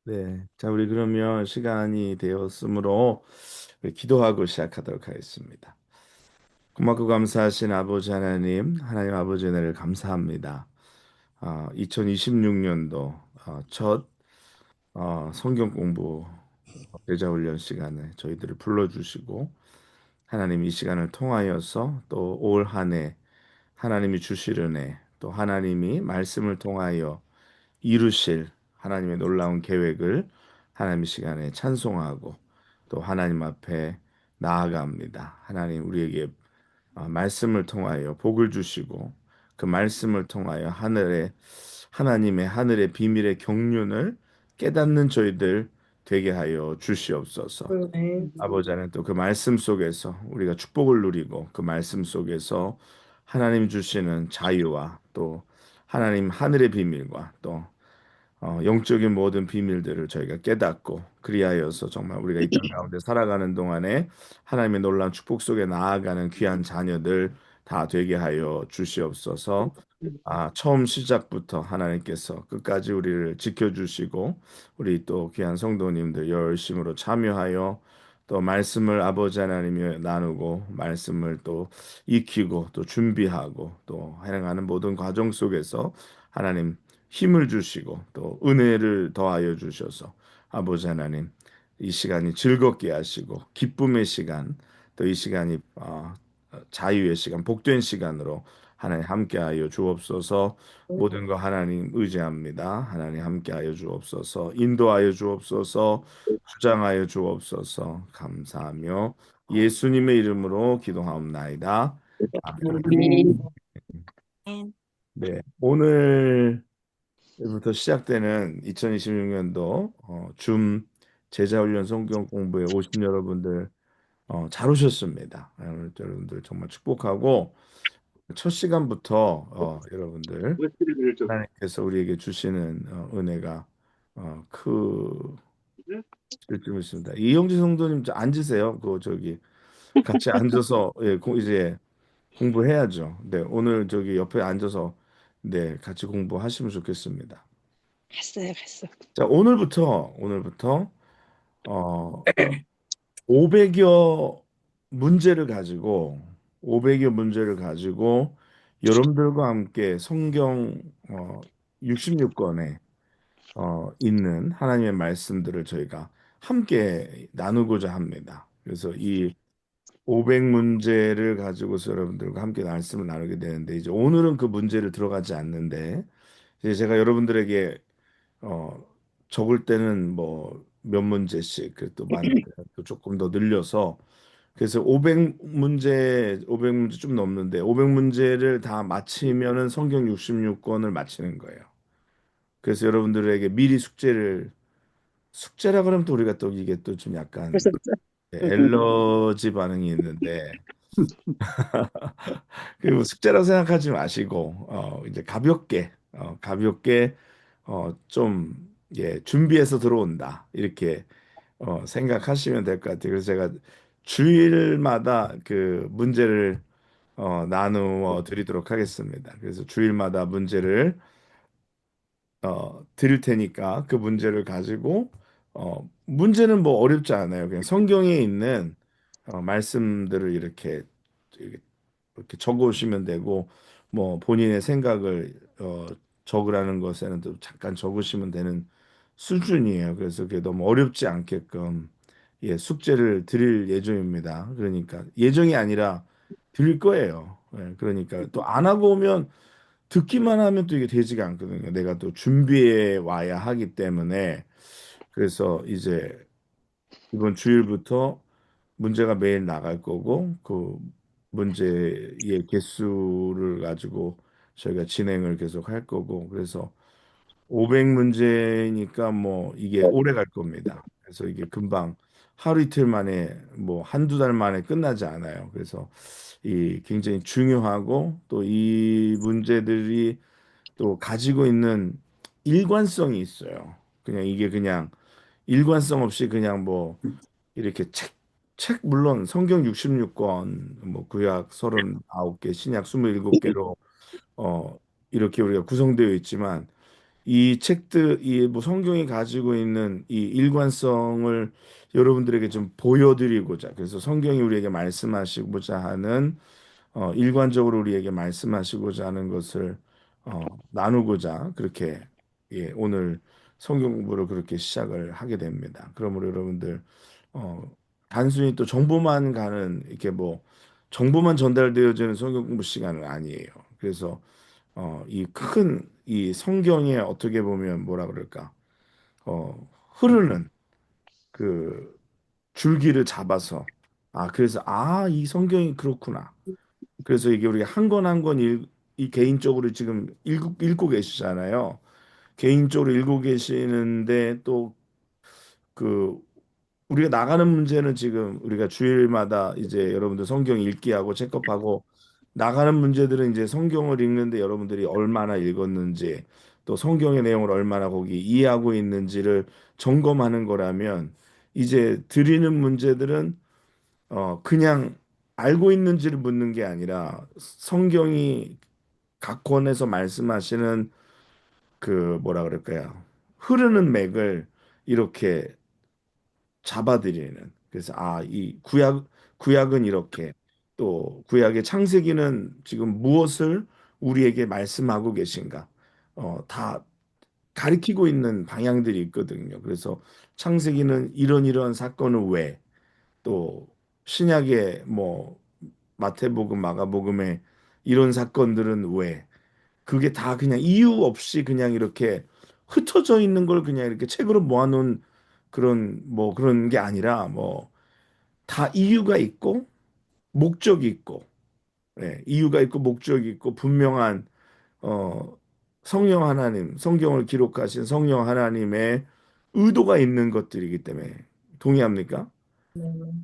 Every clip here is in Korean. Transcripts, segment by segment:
네. 자, 우리 그러면 시간이 되었으므로 우리 기도하고 시작하도록 하겠습니다. 고맙고 감사하신 아버지 하나님, 하나님 아버지 은혜를 감사합니다. 2026년도 첫 성경 공부 제자 훈련 시간에 저희들을 불러주시고 하나님 이 시간을 통하여서 또 올 한 해 하나님이 주실 은혜 또 하나님이 말씀을 통하여 이루실 하나님의 놀라운 계획을 하나님 이 시간에 찬송하고 또 하나님 앞에 나아갑니다. 하나님 우리에게 말씀을 통하여 복을 주시고 그 말씀을 통하여 하나님의 하늘의 비밀의 경륜을 깨닫는 저희들 되게 하여 주시옵소서. 아버지 하나님 또 그 말씀 속에서 우리가 축복을 누리고 그 말씀 속에서 하나님 주시는 자유와 또 하나님 하늘의 비밀과 또 영적인 모든 비밀들을 저희가 깨닫고 그리하여서 정말 우리가 이 땅 가운데 살아가는 동안에 하나님의 놀라운 축복 속에 나아가는 귀한 자녀들 다 되게 하여 주시옵소서. 처음 시작부터 하나님께서 끝까지 우리를 지켜주시고 우리 또 귀한 성도님들 열심으로 참여하여 또 말씀을 아버지 하나님이 나누고 말씀을 또 익히고 또 준비하고 또 행하는 모든 과정 속에서 하나님 힘을 주시고 또 은혜를 더하여 주셔서 아버지 하나님 이 시간이 즐겁게 하시고 기쁨의 시간 또 이 시간이 자유의 시간 복된 시간으로 하나님 함께하여 주옵소서. 모든 거 하나님 의지합니다. 하나님 함께하여 주옵소서. 인도하여 주옵소서. 주장하여 주옵소서. 감사하며 예수님의 이름으로 기도하옵나이다. 아멘. 네, 오늘부터 시작되는 2026년도 줌 제자훈련 성경 공부에 오신 여러분들 잘 오셨습니다. 오늘 여러분들 정말 축복하고 첫 시간부터 여러분들 하나님께서 우리에게 주시는 은혜가 크실 줄 믿습니다. 이영지 성도님 앉으세요. 그 저기 같이 앉아서 이제 공부해야죠. 네, 오늘 저기 옆에 앉아서 네, 같이 공부하시면 좋겠습니다. 갔어요, 갔어. 자, 오늘부터 어 500여 문제를 가지고 500여 문제를 가지고 여러분들과 함께 성경 66권에 있는 하나님의 말씀들을 저희가 함께 나누고자 합니다. 그래서 이 500문제를 가지고서 여러분들과 함께 말씀을 나누게 되는데 이제 오늘은 그 문제를 들어가지 않는데 이제 제가 여러분들에게 어, 적을 때는 뭐 몇 문제씩 그또 많을 때는 또 조금 더 늘려서 그래서 500문제 좀 넘는데 500문제를 다 마치면은 성경 66권을 마치는 거예요. 그래서 여러분들에게 미리 숙제라 그러면 또 우리가 또 이게 또 좀 약간 벌써 엘러지 반응이 있는데 그 숙제라고 생각하지 마시고 이제 가볍게 좀 준비해서 들어온다 이렇게 생각하시면 될 것 같아요. 그래서 제가 주일마다 그 문제를 나누어 드리도록 하겠습니다. 그래서 주일마다 문제를 드릴 테니까 그 문제를 가지고 문제는 뭐 어렵지 않아요. 그냥 성경에 있는 말씀들을 이렇게 적어 오시면 되고 뭐 본인의 생각을 적으라는 것에는 또 잠깐 적으시면 되는 수준이에요. 그래서 그게 너무 어렵지 않게끔 숙제를 드릴 예정입니다. 그러니까 예정이 아니라 드릴 거예요. 그러니까 또 안 하고 오면 듣기만 하면 또 이게 되지가 않거든요. 내가 또 준비해 와야 하기 때문에 그래서 이제 이번 주일부터 문제가 매일 나갈 거고 그 문제의 개수를 가지고 저희가 진행을 계속 할 거고 그래서 500문제니까 뭐 이게 오래 갈 겁니다. 그래서 이게 금방 하루 이틀 만에 뭐 한두 달 만에 끝나지 않아요. 그래서 이 굉장히 중요하고 또 이 문제들이 또 가지고 있는 일관성이 있어요. 그냥 이게 그냥 일관성 없이 그냥 뭐 이렇게 책 물론 성경 66권, 뭐 구약 39개, 신약 27개로 어 이렇게 우리가 구성되어 있지만 이 책들, 이 뭐 성경이 가지고 있는 이 일관성을 여러분들에게 좀 보여드리고자, 그래서 성경이 우리에게 말씀하시고자 하는 일관적으로 우리에게 말씀하시고자 하는 것을 나누고자 그렇게 오늘 성경 공부를 그렇게 시작을 하게 됩니다. 그러므로 여러분들 어, 단순히 또 정보만 가는 이렇게 뭐 정보만 전달되어지는 성경 공부 시간은 아니에요. 그래서 이 큰 이 성경에 어떻게 보면 뭐라 그럴까 흐르는 그 줄기를 잡아서 그래서 이 성경이 그렇구나. 그래서 이게 우리가 한 권 한 권 이 개인적으로 지금 읽고 계시잖아요. 개인적으로 읽고 계시는데 또 그 우리가 나가는 문제는 지금 우리가 주일마다 이제 여러분들 성경 읽기하고 체크업하고 나가는 문제들은 이제 성경을 읽는데 여러분들이 얼마나 읽었는지 또 성경의 내용을 얼마나 거기 이해하고 있는지를 점검하는 거라면 이제 드리는 문제들은 그냥 알고 있는지를 묻는 게 아니라 성경이 각 권에서 말씀하시는 그 뭐라 그럴까요? 흐르는 맥을 이렇게 잡아들이는. 그래서 이 구약은 이렇게 또 구약의 창세기는 지금 무엇을 우리에게 말씀하고 계신가? 다 가리키고 있는 방향들이 있거든요. 그래서 창세기는 이런 사건은 왜? 또 신약의 뭐 마태복음, 마가복음에 이런 사건들은 왜? 그게 다 그냥 이유 없이 그냥 이렇게 흩어져 있는 걸 그냥 이렇게 책으로 모아놓은 그런 뭐 그런 게 아니라 뭐 다 이유가 있고 목적이 있고 이유가 있고 목적이 있고 분명한 어 성령 하나님, 성경을 기록하신 성령 하나님의 의도가 있는 것들이기 때문에 동의합니까?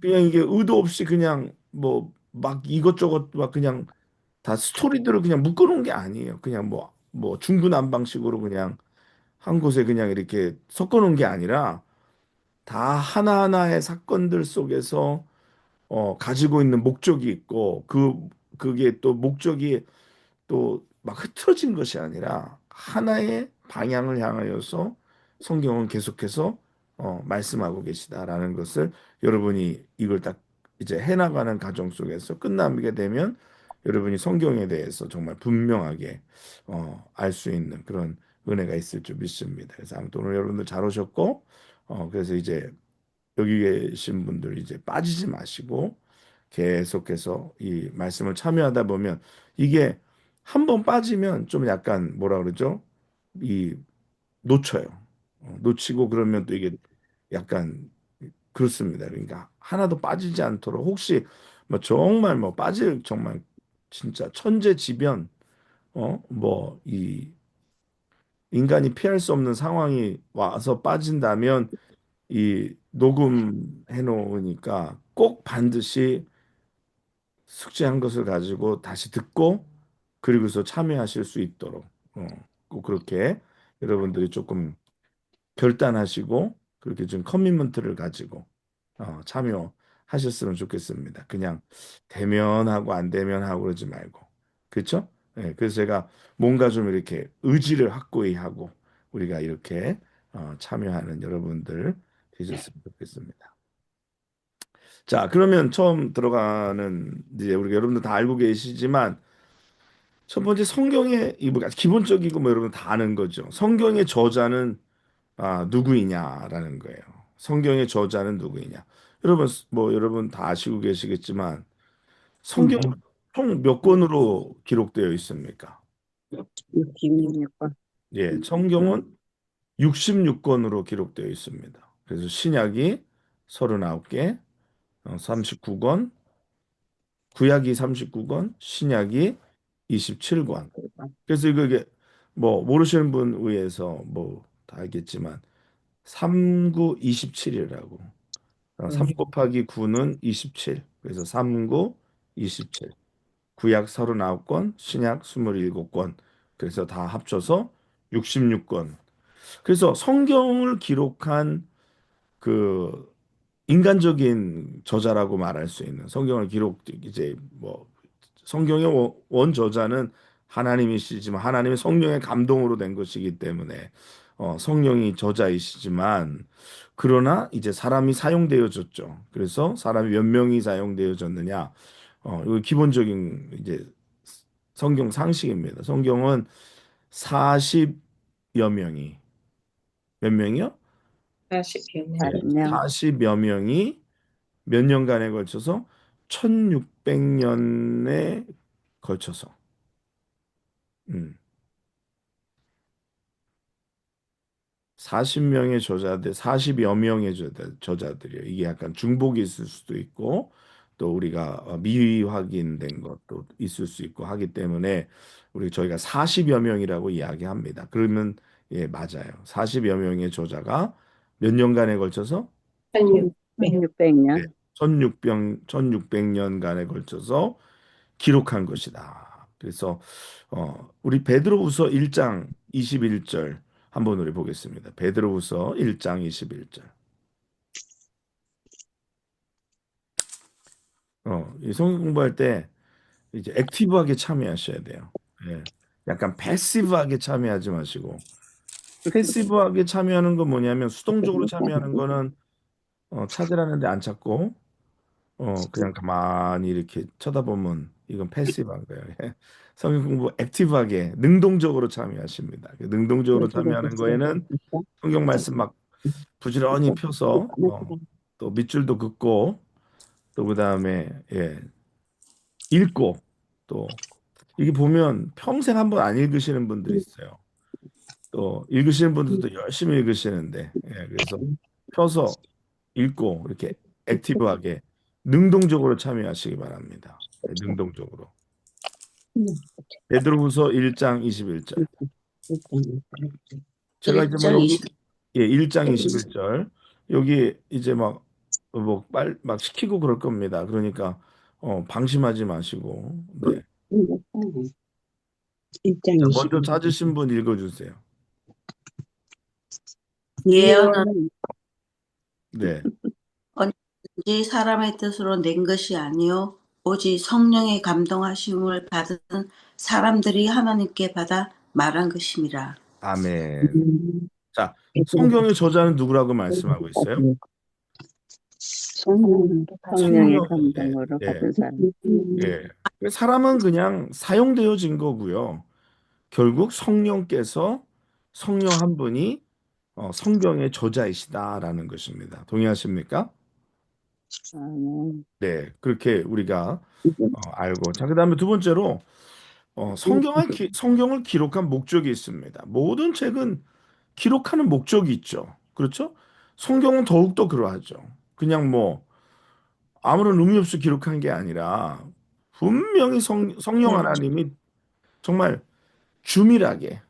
그냥 이게 의도 없이 그냥 뭐 막 이것저것 막 그냥 다 스토리들을 그냥 묶어놓은 게 아니에요. 그냥 뭐 중구난방식으로 그냥 한 곳에 그냥 이렇게 섞어놓은 게 아니라 다 하나하나의 사건들 속에서 가지고 있는 목적이 있고 그게 또 목적이 또 막 흐트러진 것이 아니라 하나의 방향을 향하여서 성경은 계속해서 말씀하고 계시다라는 것을 여러분이 이걸 딱 이제 해나가는 과정 속에서 끝나게 되면 여러분이 성경에 대해서 정말 분명하게 알 수 있는 그런 은혜가 있을 줄 믿습니다. 그래서 아무튼 오늘 여러분들 잘 오셨고 그래서 이제 여기 계신 분들 이제 빠지지 마시고 계속해서 이 말씀을 참여하다 보면 이게 한 번 빠지면 좀 약간 뭐라 그러죠? 이 놓쳐요. 놓치고 그러면 또 이게 약간 그렇습니다. 그러니까 하나도 빠지지 않도록 혹시 뭐 정말 뭐 빠질 정말 진짜 천재지변 뭐 이 인간이 피할 수 없는 상황이 와서 빠진다면 이 녹음해 놓으니까 꼭 반드시 숙지한 것을 가지고 다시 듣고 그리고서 참여하실 수 있도록 꼭 그렇게 여러분들이 조금 결단하시고 그렇게 좀 커미먼트를 가지고 참여하셨으면 좋겠습니다. 그냥 대면하고 안 대면하고 그러지 말고 그렇죠? 예, 그래서 제가 뭔가 좀 이렇게 의지를 확고히 하고 우리가 이렇게 참여하는 여러분들 되셨으면 좋겠습니다. 자, 그러면 처음 들어가는 이제 우리 여러분들 다 알고 계시지만 첫 번째 성경의 이뭐 기본적이고 뭐 여러분 다 아는 거죠. 성경의 저자는 누구이냐라는 거예요. 성경의 저자는 누구이냐. 여러분 뭐 여러분 다 아시고 계시겠지만 성경 총 몇 권으로 기록되어 있습니까? 66번. 예, 성경은 66권으로 기록되어 있습니다. 그래서 신약이 39개, 39권, 구약이 39권, 신약이 27권. 그래서 이게 뭐 모르시는 분 의해서 뭐 다 알겠지만 3구 27이라고. 3 곱하기 9는 27. 그래서 3구 27. 구약 39권, 신약 27권. 그래서 다 합쳐서 66권. 그래서 성경을 기록한 그 인간적인 저자라고 말할 수 있는 성경을 기록 이제 뭐 성경의 원 저자는 하나님이시지만 하나님의 성령의 감동으로 된 것이기 때문에 성령이 저자이시지만 그러나 이제 사람이 사용되어졌죠. 그래서 사람이 몇 명이 사용되어졌느냐? 이거 기본적인 이제 성경 상식입니다. 성경은 40여 명이 몇 명이요? 40여 명. 네, 40명. 40여 명이 몇 년간에 걸쳐서 1600년에 걸쳐서 음, 40명의 저자들, 40여 명의 저자들이요. 이게 약간 중복이 있을 수도 있고 또 우리가 미리 확인된 것도 있을 수 있고 하기 때문에 저희가 40여 명이라고 이야기합니다. 그러면 예, 맞아요. 40여 명의 저자가 몇 년간에 걸쳐서 1600. 6 1600년. 1600년간에 걸쳐서 기록한 것이다. 그래서 우리 베드로후서 1장 21절 한번 우리 보겠습니다. 베드로후서 1장 21절. 이 성경 공부할 때 이제 액티브하게 참여하셔야 돼요. 예. 약간 패시브하게 참여하지 마시고 패시브하게 참여하는 건 뭐냐면 수동적으로 참여하는 거는 찾으라는데 안 찾고 그냥 가만히 이렇게 쳐다보면 이건 패시브한 거예요. 예. 성경 공부 액티브하게 능동적으로 참여하십니다. 능동적으로 참여하는 거에는 성경 말씀 막 부지런히 펴서 또 밑줄도 긋고 또 그다음에 예, 읽고 또 이게 보면 평생 한번 안 읽으시는 분들이 있어요. 또 읽으시는 분들도 열심히 읽으시는데 그래서 펴서 읽고 이렇게 액티브하게 능동적으로 참여하시기 바랍니다. 능동적으로. 베드로후서 1장 21절. 제가 이제 뭐 1장 여기 20. 1장 21절 여기 이제 막 시키고 그럴 겁니다. 그러니까 방심하지 마시고 네. 1장 자, 먼저 20일. 찾으신 분 읽어주세요. 예언은 예언은 네. 언제든지 사람의 뜻으로 낸 것이 아니요 오직 성령의 감동하심을 받은 사람들이 하나님께 받아 말한 것임이라. 아멘. 자, 성경의 저자는 누구라고 말씀하고 있어요? 성령의 성령. 예, 감동으로 예, 받은 사람. 예. 그 사람은 그냥 사용되어진 거고요. 결국 성령께서 성령 한 분이 성경의 저자이시다라는 것입니다. 동의하십니까? 아멘. 네, 그렇게 우리가 알고. 자, 그다음에 두 번째로 성경을 기록한 목적이 있습니다. 모든 책은 기록하는 목적이 있죠. 그렇죠? 성경은 더욱더 그러하죠. 그냥 뭐 아무런 의미 없이 기록한 게 아니라 분명히 성령 하나님이 정말 주밀하게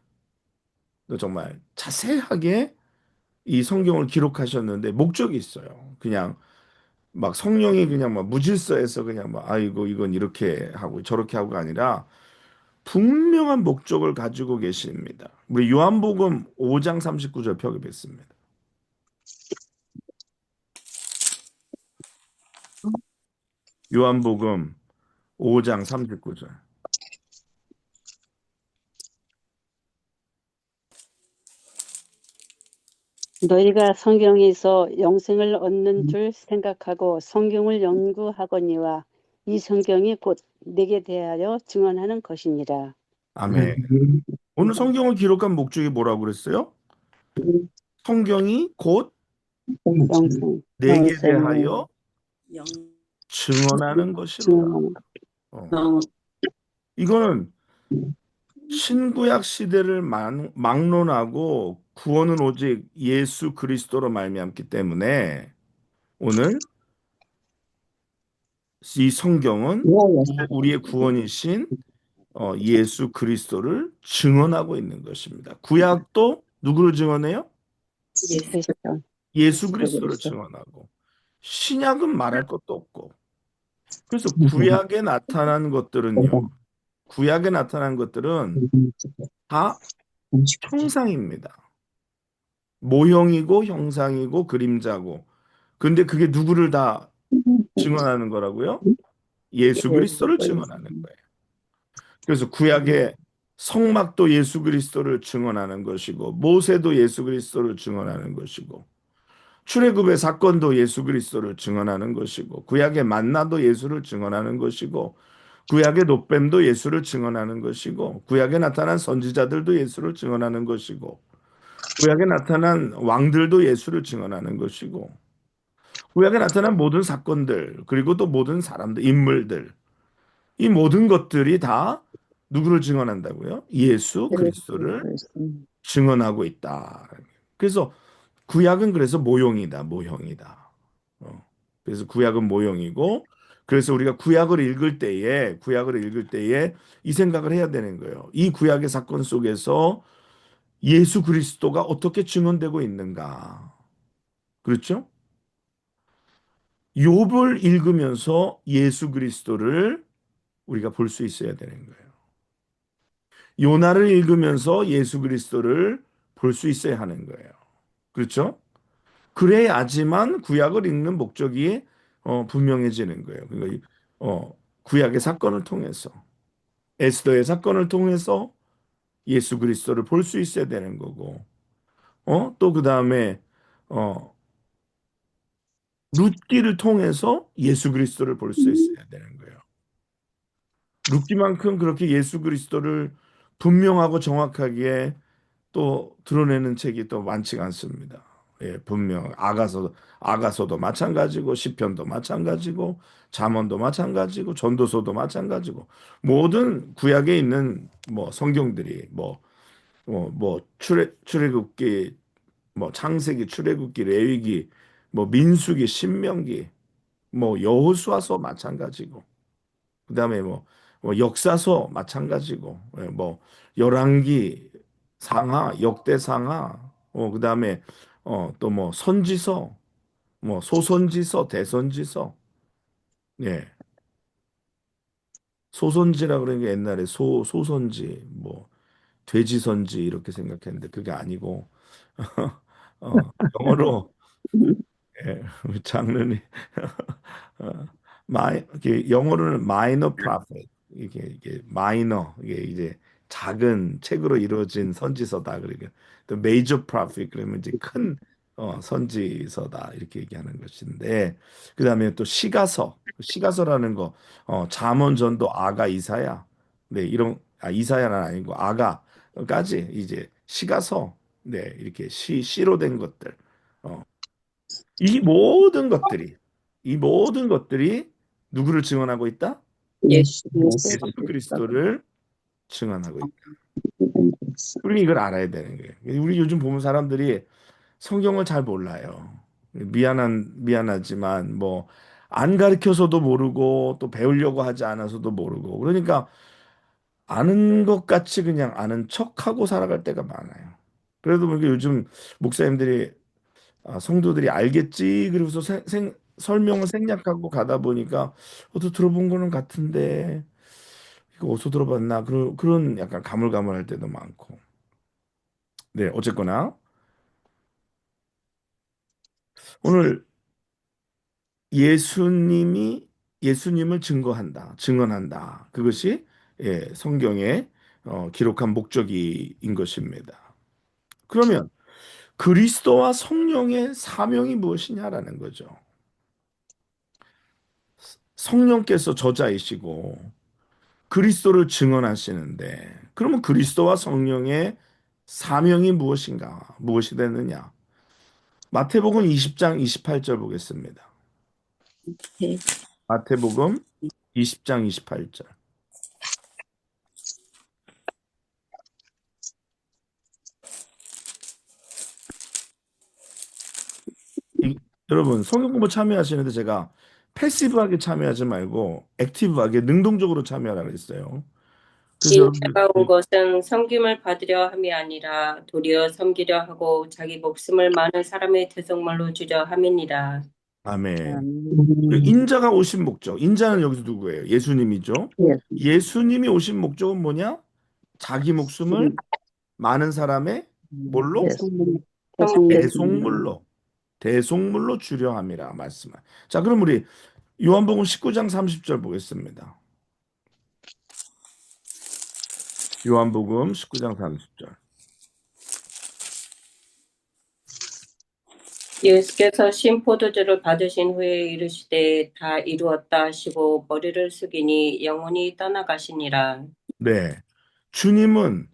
또 정말 자세하게 이 성경을 기록하셨는데 목적이 있어요. 그냥 막 성령이 그냥 막 무질서해서 그냥 막 아이고 이건 이렇게 하고 저렇게 하고가 아니라 분명한 목적을 가지고 계십니다. 우리 요한복음 5장 39절 펴겠습니다. 요한복음 5장 39절. 너희가 성경에서 영생을 얻는 줄 생각하고 성경을 연구하거니와 이 성경이 곧 내게 대하여 증언하는 것이니라. 아멘. 오늘 성경을 기록한 목적이 뭐라고 그랬어요? 성경이 곧 영생, 내게 영생을 대하여 영, 증언하는 것이로다. 증언하는 어. 영, 이거는 신구약 시대를 막론하고 구원은 오직 예수 그리스도로 말미암기 때문에 오늘 이 성경은 우리의 구원이신 예수 그리스도를 증언하고 있는 것입니다. 구약도 누구를 증언해요? 그리스도, 예수 예수 그리스도를 그리스도. 증언하고 신약은 말할 것도 없고 그래서 구약에 나타난 것들은요. 구약에 나타난 것들은 다 형상입니다. 모형이고 형상이고 그림자고. 근데 그게 누구를 다 증언하는 거라고요? 예수 예수 그리스도를 그리스도. 증언하는 거예요. 그래서 구약에 성막도 예수 그리스도를 증언하는 것이고 모세도 예수 그리스도를 증언하는 것이고 출애굽의 사건도 예수 그리스도를 증언하는 것이고 구약의 만나도 예수를 증언하는 것이고 구약의 노뱀도 예수를 증언하는 것이고 구약에 나타난 선지자들도 예수를 증언하는 것이고 구약에 나타난 왕들도 예수를 증언하는 것이고 구약에 나타난 모든 사건들 그리고 또 모든 사람들 인물들 이 모든 것들이 다 누구를 증언한다고요? 예수 그리스도를 증언하고 있다. 그래서 구약은 그래서 모형이다, 모형이다. 그래서 구약은 모형이고, 그래서 우리가 구약을 읽을 때에 이 생각을 해야 되는 거예요. 이 구약의 사건 속에서 예수 그리스도가 어떻게 증언되고 있는가. 그렇죠? 욥을 읽으면서 예수 그리스도를 우리가 볼 수 있어야 되는 거예요. 요나를 읽으면서 예수 그리스도를 볼 수 있어야 하는 거예요. 그렇죠? 그래야지만 구약을 읽는 목적이 분명해지는 거예요. 그러니까 구약의 사건을 통해서 에스더의 사건을 통해서 예수 그리스도를 볼 수 있어야 되는 거고, 또 그 다음에 어, 룻기를 통해서 예수 그리스도를 볼 수 있어야 되는 거예요. 룻기만큼 그렇게 예수 그리스도를 분명하고 정확하게 또 드러내는 책이 또 많지가 않습니다. 예, 분명 아가서도 마찬가지고 시편도 마찬가지고 잠언도 마찬가지고 전도서도 마찬가지고 모든 구약에 있는 뭐 성경들이 출애굽기 뭐 창세기 출애굽기 레위기 뭐 민수기 신명기 뭐 여호수아서 마찬가지고 그다음에 뭐 역사서 마찬가지고 뭐 열왕기 상하 역대상하 그다음에 또 뭐 선지서 뭐 소선지서 대선지서 예 소선지라 그러는 게 옛날에 소선지 뭐 돼지선지 이렇게 생각했는데 그게 아니고 영어로 예, 우리 장르니 이게 영어로는 minor prophet 이게 마이너 이게 이제 작은 책으로 이루어진 선지서다 그러니까 또 major prophet 그러면 이제 큰 선지서다 이렇게 얘기하는 것인데 그다음에 또 시가서라는 거 잠언 전도 아가 이사야 네 이런 이사야는 아니고 아가까지 이제 시가서 네 이렇게 시로 된 것들 어, 이 모든 것들이 이 모든 것들이 누구를 증언하고 있다? 예수 예수 그리스도를 증언하고 있다. 우리 이걸 알아야 되는 거예요. 우리 요즘 보면 사람들이 성경을 잘 몰라요. 미안하지만 뭐 안 가르쳐서도 모르고 또 배우려고 하지 않아서도 모르고 그러니까 아는 것 같이 그냥 아는 척하고 살아갈 때가 많아요. 그래도 뭐 이게 요즘 목사님들이 성도들이 알겠지. 그러고서 설명을 생략하고 가다 보니까 어디서 들어본 거는 같은데 이거 어디서 들어봤나 그런 약간 가물가물할 때도 많고. 네, 어쨌거나 오늘 예수님이 예수님을 증언한다. 그것이 성경에 기록한 목적인 것입니다. 그러면 그리스도와 성령의 사명이 무엇이냐라는 거죠. 성령께서 저자이시고 그리스도를 증언하시는데 그러면 그리스도와 성령의 사명이 무엇인가? 무엇이 되느냐? 마태복음 20장 28절 보겠습니다. 네. 마태복음 20장 28절. 여러분 성경 공부 참여하시는데 제가 패시브하게 참여하지 말고 액티브하게 능동적으로 참여하라고 했어요. 그래서 여러분들 진짜가 온 것은 섬김을 받으려 함이 아니라 도리어 섬기려 하고 자기 목숨을 많은 사람의 대속물로 주려 함이니라. 아멘. 그 인자가 오신 목적. 인자는 여기서 누구예요? 예수님이죠. 예수님이 오신 목적은 뭐냐? 자기 목숨을 많은 사람의 뭘로? 대속물로. 대속물로 주려 함이라 말씀을. 자, 그럼 우리 요한복음 19장 30절 보겠습니다. 요한복음 19장 30절. 예수께서 신 포도주를 받으신 후에 이르시되 다 이루었다 하시고 머리를 숙이니 영혼이 떠나가시니라. 네. 주님은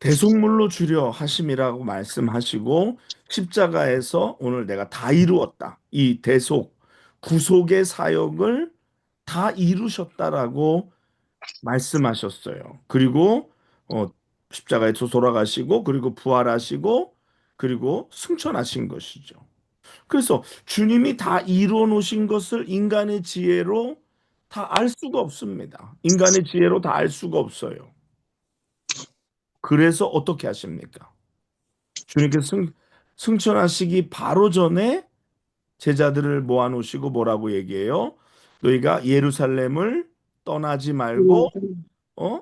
대속물로 주려 하심이라고 말씀하시고 십자가에서 오늘 내가 다 이루었다. 이 대속, 구속의 사역을 다 이루셨다라고 말씀하셨어요. 그리고 어, 십자가에서 돌아가시고 그리고 부활하시고 그리고 승천하신 것이죠. 그래서 주님이 다 이루어 놓으신 것을 인간의 지혜로 다 알 수가 없습니다. 인간의 지혜로 다 알 수가 없어요. 그래서 어떻게 하십니까? 주님께서 승천하시기 바로 전에 제자들을 모아놓으시고 뭐라고 얘기해요? 너희가 예루살렘을 떠나지 말고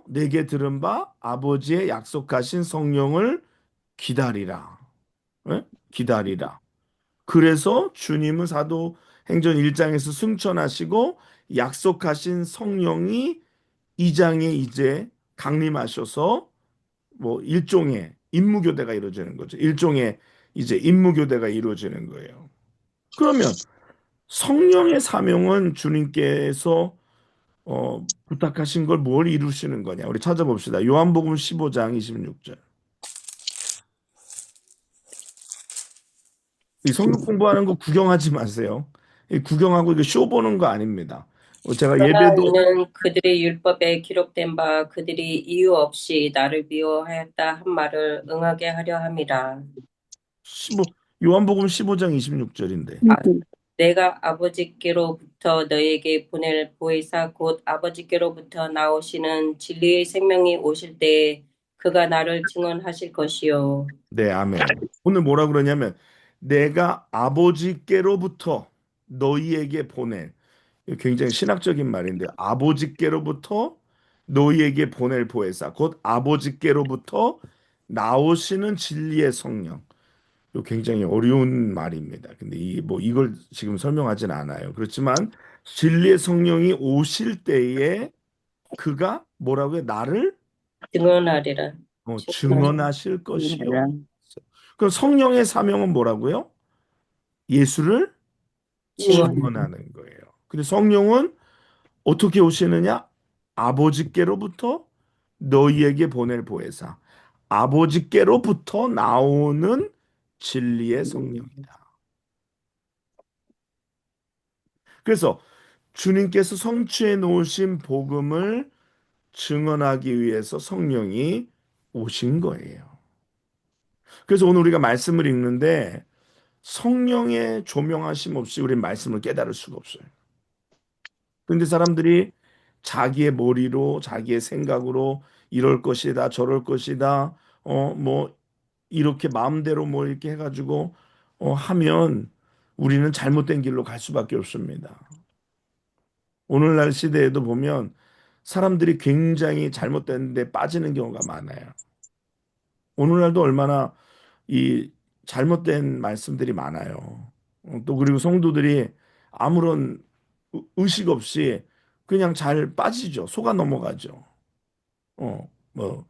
내게 들은 바 아버지의 약속하신 성령을 기다리라. 예? 기다리라. 그래서 주님은 사도행전 1장에서 승천하시고 약속하신 성령이 2장에 이제 강림하셔서 뭐 일종의 임무교대가 이루어지는 거죠. 일종의 이제 임무교대가 이루어지는 거예요. 그러면 성령의 사명은 주님께서 부탁하신 걸 뭘 이루시는 거냐? 우리 찾아봅시다. 요한복음 15장 26절. 이 성경 공부하는 거 구경하지 마세요. 이 구경하고 이거 쇼 보는 거 아닙니다. 제가 그러나 예배도 이는 그들의 율법에 기록된 바 그들이 이유 없이 나를 미워하였다 한 말을 응하게 하려 함이라. 15 요한복음 15장 26절인데. 아, 내가 아버지께로부터 너에게 보낼 보혜사 곧 아버지께로부터 나오시는 진리의 생명이 오실 때에 그가 나를 증언하실 것이요. 네, 아멘. 오늘 뭐라 그러냐면 내가 아버지께로부터 너희에게 보낼, 이거 굉장히 신학적인 말인데 아버지께로부터 너희에게 보낼 보혜사 곧 아버지께로부터 나오시는 진리의 성령. 이거 굉장히 어려운 말입니다. 근데 이 뭐 이걸 지금 설명하진 않아요. 그렇지만 진리의 성령이 오실 때에 그가 뭐라고요? 나를 증언하리라. 증언하실 것이요. 그럼 성령의 사명은 뭐라고요? 예수를 증언. 증언하는 거예요. 근데 성령은 어떻게 오시느냐? 아버지께로부터 너희에게 보낼 보혜사. 아버지께로부터 나오는 진리의 성령이다. 그래서 주님께서 성취해 놓으신 복음을 증언하기 위해서 성령이 오신 거예요. 그래서 오늘 우리가 말씀을 읽는데 성령의 조명하심 없이 우리는 말씀을 깨달을 수가 없어요. 근데 사람들이 자기의 머리로, 자기의 생각으로 이럴 것이다, 저럴 것이다, 뭐, 이렇게 마음대로 뭐 이렇게 해가지고, 하면 우리는 잘못된 길로 갈 수밖에 없습니다. 오늘날 시대에도 보면 사람들이 굉장히 잘못된 데 빠지는 경우가 많아요. 오늘날도 얼마나 이 잘못된 말씀들이 많아요. 또 그리고 성도들이 아무런 의식 없이 그냥 잘 빠지죠. 속아 넘어가죠. 뭐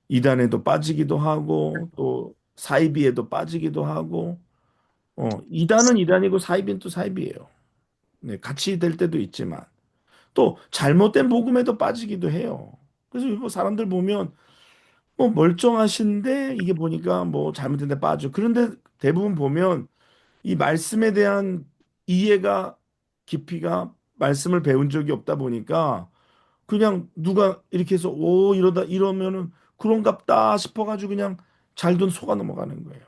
이단에도 빠지기도 하고 또 사이비에도 빠지기도 하고 이단은 이단이고 사이비는 또 사이비예요. 네, 같이 될 때도 있지만 또 잘못된 복음에도 빠지기도 해요. 그래서 뭐 사람들 보면 뭐 멀쩡하신데 이게 보니까 뭐 잘못된 데 빠져. 그런데 대부분 보면 이 말씀에 대한 이해가 깊이가 말씀을 배운 적이 없다 보니까 그냥 누가 이렇게 해서 오 이러다 이러면은 그런갑다 싶어가지고 그냥 잘돈 속아 넘어가는 거예요.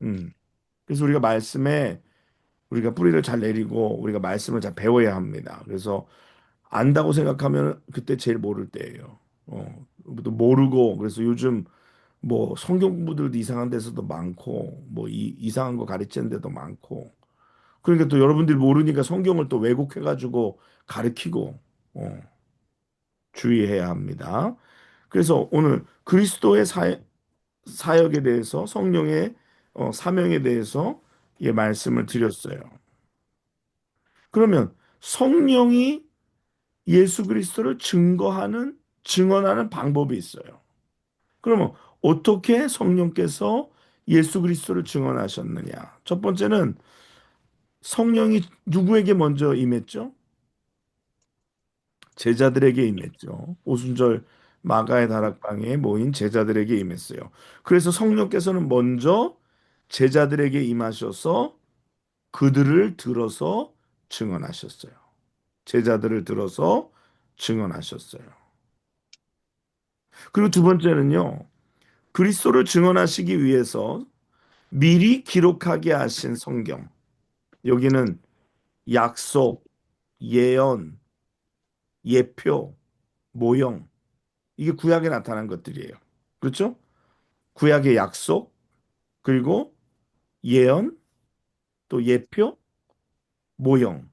음. 그래서 우리가 말씀에 우리가 뿌리를 잘 내리고 우리가 말씀을 잘 배워야 합니다. 그래서 안다고 생각하면 그때 제일 모를 때예요. 또 모르고 그래서 요즘 뭐 성경 공부들도 이상한 데서도 많고 뭐 이상한 거 가르치는 데도 많고 그러니까 또 여러분들이 모르니까 성경을 또 왜곡해가지고 가르치고 주의해야 합니다. 그래서 오늘 그리스도의 사역에 대해서 성령의 사명에 대해서 예, 말씀을 드렸어요. 그러면 성령이 예수 그리스도를 증거하는 증언하는 방법이 있어요. 그러면 어떻게 성령께서 예수 그리스도를 증언하셨느냐? 첫 번째는 성령이 누구에게 먼저 임했죠? 제자들에게 임했죠. 오순절 마가의 다락방에 모인 제자들에게 임했어요. 그래서 성령께서는 먼저 제자들에게 임하셔서 그들을 들어서 증언하셨어요. 제자들을 들어서 증언하셨어요. 그리고 두 번째는요. 그리스도를 증언하시기 위해서 미리 기록하게 하신 성경. 여기는 약속, 예언, 예표, 모형. 이게 구약에 나타난 것들이에요. 그렇죠? 구약의 약속, 그리고 예언, 또 예표, 모형.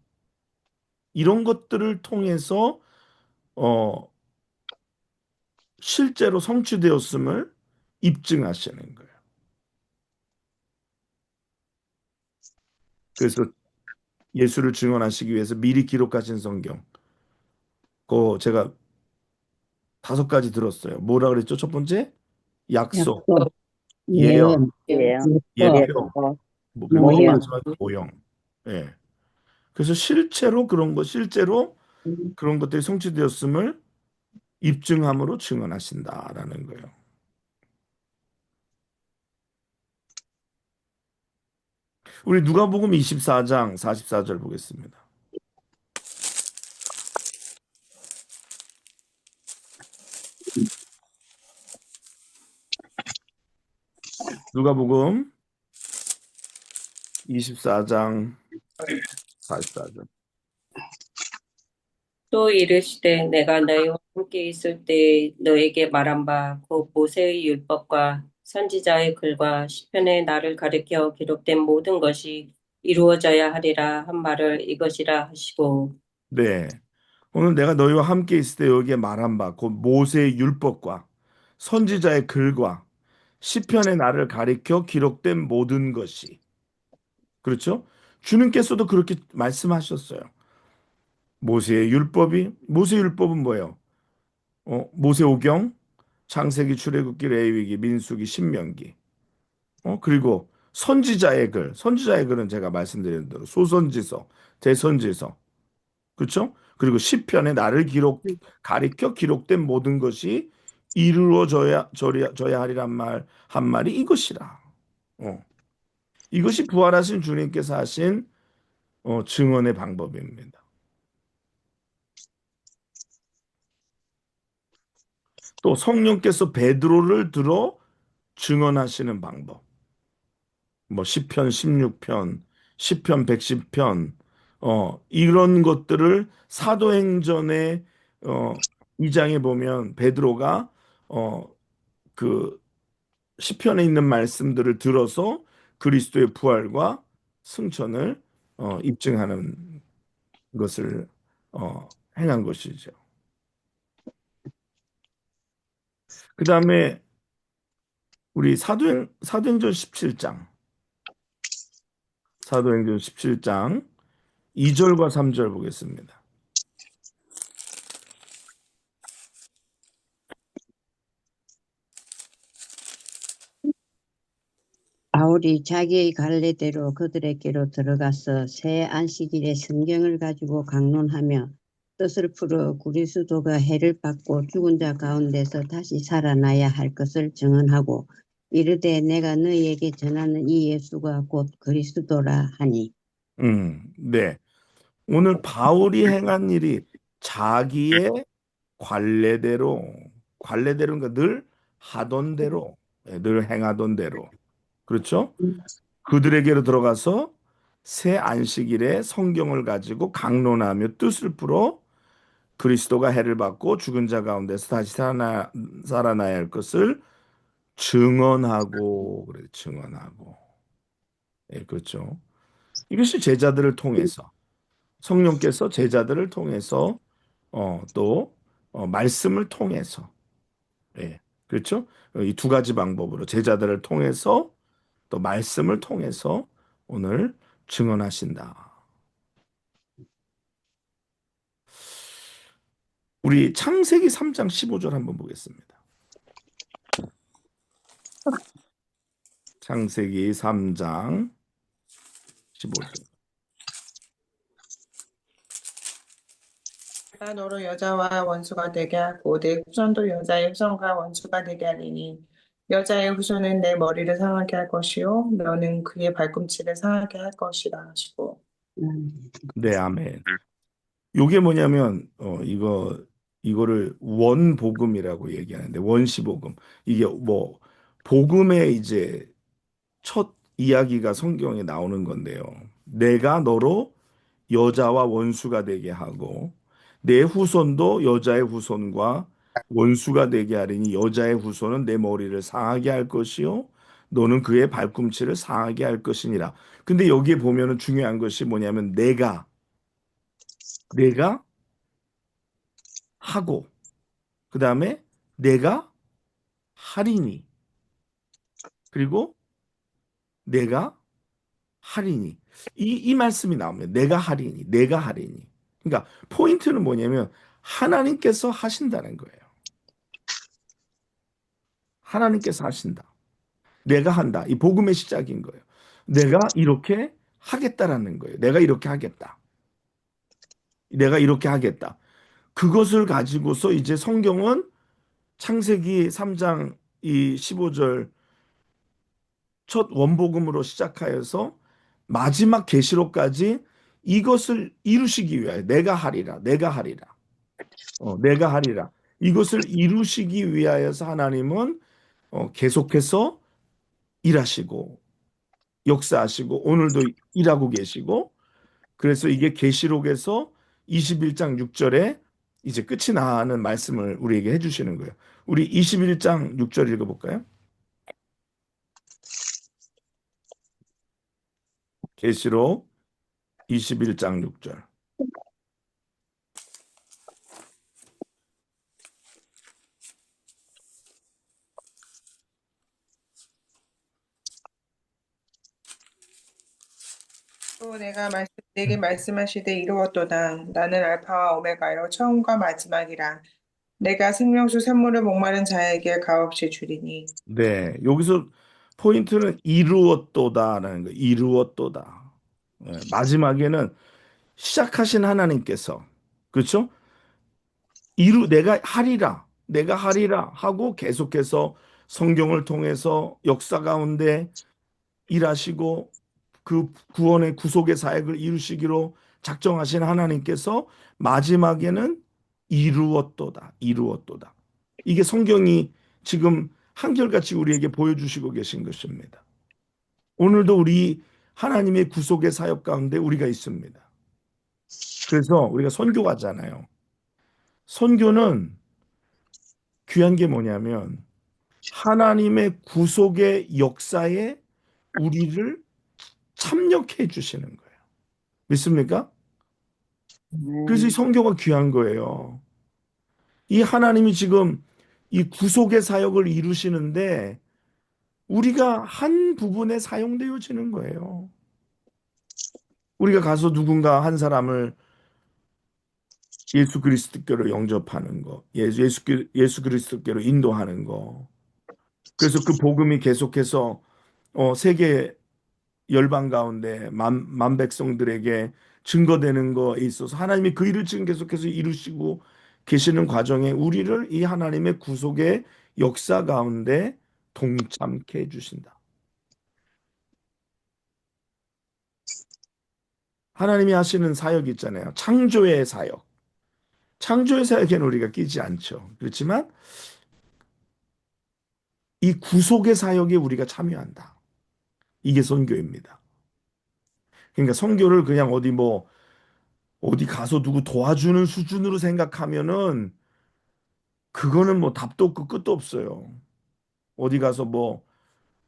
이런 것들을 통해서 어, 실제로 성취되었음을 입증하시는 거예요. 그래서 예수를 증언하시기 위해서 미리 기록하신 성경. 그거 제가 5가지 들었어요. 뭐라 그랬죠? 첫 번째, 약속, 약속, 예언, 예언, 율법, 예표, 그리고 모형. 마지막 모형. 예. 그래서 실제로 그런 것들이 성취되었음을 입증함으로 증언하신다라는 거예요. 우리 누가복음 24장 44절 보겠습니다. 누가복음 24장 44절. 또 이르시되 내가 너희와 함께 있을 때 너에게 말한 바 곧 모세의 율법과 선지자의 글과 시편의 나를 가리켜 기록된 모든 것이 이루어져야 하리라 한 말을 이것이라 하시고 네. 오늘 내가 너희와 함께 있을 때 여기에 말한 바 곧 모세의 율법과 선지자의 글과 시편의 나를 가리켜 기록된 모든 것이 그렇죠? 주님께서도 그렇게 말씀하셨어요. 모세의 율법은 뭐예요? 모세오경, 창세기, 출애굽기, 레위기, 민수기, 신명기. 그리고 선지자의 글은 제가 말씀드린 대로 소선지서, 대선지서, 그렇죠? 그리고 시편에 나를 가리켜 기록된 모든 것이 이루어져야 하리란 한 말이 이것이라. 어, 이것이 부활하신 주님께서 하신 증언의 방법입니다. 또 성령께서 베드로를 들어 증언하시는 방법. 뭐 시편 16편, 시편 110편, 이런 것들을 사도행전의 어 2장에 보면 베드로가 어 그 시편에 있는 말씀들을 들어서 그리스도의 부활과 승천을 입증하는 것을 행한 것이죠. 그다음에 우리 사도행전 17장 2절과 3절 보겠습니다. 바울이 자기의 갈래대로 그들에게로 들어가서 새 안식일에 성경을 가지고 강론하며 뜻을 풀어 그리스도가 해를 받고 죽은 자 가운데서 다시 살아나야 할 것을 증언하고 이르되 내가 너희에게 전하는 이 예수가 곧 그리스도라 하니. 네. 오늘 바울이 행한 일이 자기의 관례대로, 관례대로인가 늘 하던 대로, 늘 행하던 대로. 그렇죠? 그들에게로 들어가서 새 안식일에 성경을 가지고 강론하며 뜻을 풀어 그리스도가 해를 받고 죽은 자 가운데서 다시 살아나야 할 것을 증언하고, 그래, 증언하고. 예, 그렇죠. 이것이 제자들을 통해서, 성령께서 제자들을 통해서 또 말씀을 통해서 예, 그렇죠? 이 2가지 방법으로 제자들을 통해서 또 말씀을 통해서 오늘 증언하신다. 우리 창세기 3장 15절 한번 보겠습니다. 창세기 3장 15절. 내가 너로 여자와 원수가 되게 하고 내 후손도 여자의 후손과 원수가 되게 하리니 여자의 후손은 내 머리를 상하게 할 것이요 너는 그의 발꿈치를 상하게 할 것이라 하시고. 네, 아멘. 요게 뭐냐면 이거를 원복음이라고 얘기하는데 원시복음. 이게 뭐 복음의 이제 첫 이야기가 성경에 나오는 건데요. 내가 너로 여자와 원수가 되게 하고 내 후손도 여자의 후손과 원수가 되게 하리니 여자의 후손은 내 머리를 상하게 할 것이요 너는 그의 발꿈치를 상하게 할 것이니라. 근데 여기에 보면은 중요한 것이 뭐냐면 내가 하고 그다음에 내가 하리니 그리고 내가 하리니 이 말씀이 나오면 내가 하리니 그러니까 포인트는 뭐냐면 하나님께서 하신다는 거예요. 하나님께서 하신다. 내가 한다. 이 복음의 시작인 거예요. 내가 이렇게 하겠다라는 거예요. 내가 이렇게 하겠다. 내가 이렇게 하겠다. 그것을 가지고서 이제 성경은 창세기 3장 이 15절 첫 원복음으로 시작하여서 마지막 계시록까지 이것을 이루시기 위하여 내가 하리라. 내가 하리라. 이것을 이루시기 위하여서 하나님은 계속해서 일하시고 역사하시고 오늘도 일하고 계시고 그래서 이게 계시록에서 21장 6절에 이제 끝이 나는 말씀을 우리에게 해주시는 거예요. 우리 21장 6절 읽어볼까요? 계시록 21장 6절. 또 내게 말씀하시되 이루었도다. 나는 알파와 오메가요 처음과 마지막이라. 내가 생명수 샘물을 목마른 자에게 값없이 주리니. 네, 여기서 포인트는 이루었도다라는 거. 이루었도다. 마지막에는 시작하신 하나님께서 그렇죠? 내가 하리라 하고 계속해서 성경을 통해서 역사 가운데 일하시고 그 구원의 구속의 사역을 이루시기로 작정하신 하나님께서 마지막에는 이루었도다. 이게 성경이 지금 한결같이 우리에게 보여주시고 계신 것입니다. 오늘도 우리 하나님의 구속의 사역 가운데 우리가 있습니다. 그래서 우리가 선교하잖아요. 선교는 귀한 게 뭐냐면 하나님의 구속의 역사에 우리를 참여해 주시는 거예요. 믿습니까? 그래서 이 선교가 귀한 거예요. 이 하나님이 지금 이 구속의 사역을 이루시는데 우리가 한 부분에 사용되어지는 거예요. 우리가 가서 누군가 한 사람을 예수 그리스도께로 영접하는 거, 예수 그리스도께로 인도하는 거. 그래서 그 복음이 계속해서 세계 열방 가운데 만 백성들에게 증거되는 거에 있어서 하나님이 그 일을 지금 계속해서 이루시고 계시는 과정에 우리를 이 하나님의 구속의 역사 가운데 동참케 해주신다. 하나님이 하시는 사역이 있잖아요. 창조의 사역. 창조의 사역에는 우리가 끼지 않죠. 그렇지만 이 구속의 사역에 우리가 참여한다. 이게 선교입니다. 그러니까 선교를 그냥 어디 가서 누구 도와주는 수준으로 생각하면은 그거는 뭐 답도 없고 끝도 없어요. 어디 가서 뭐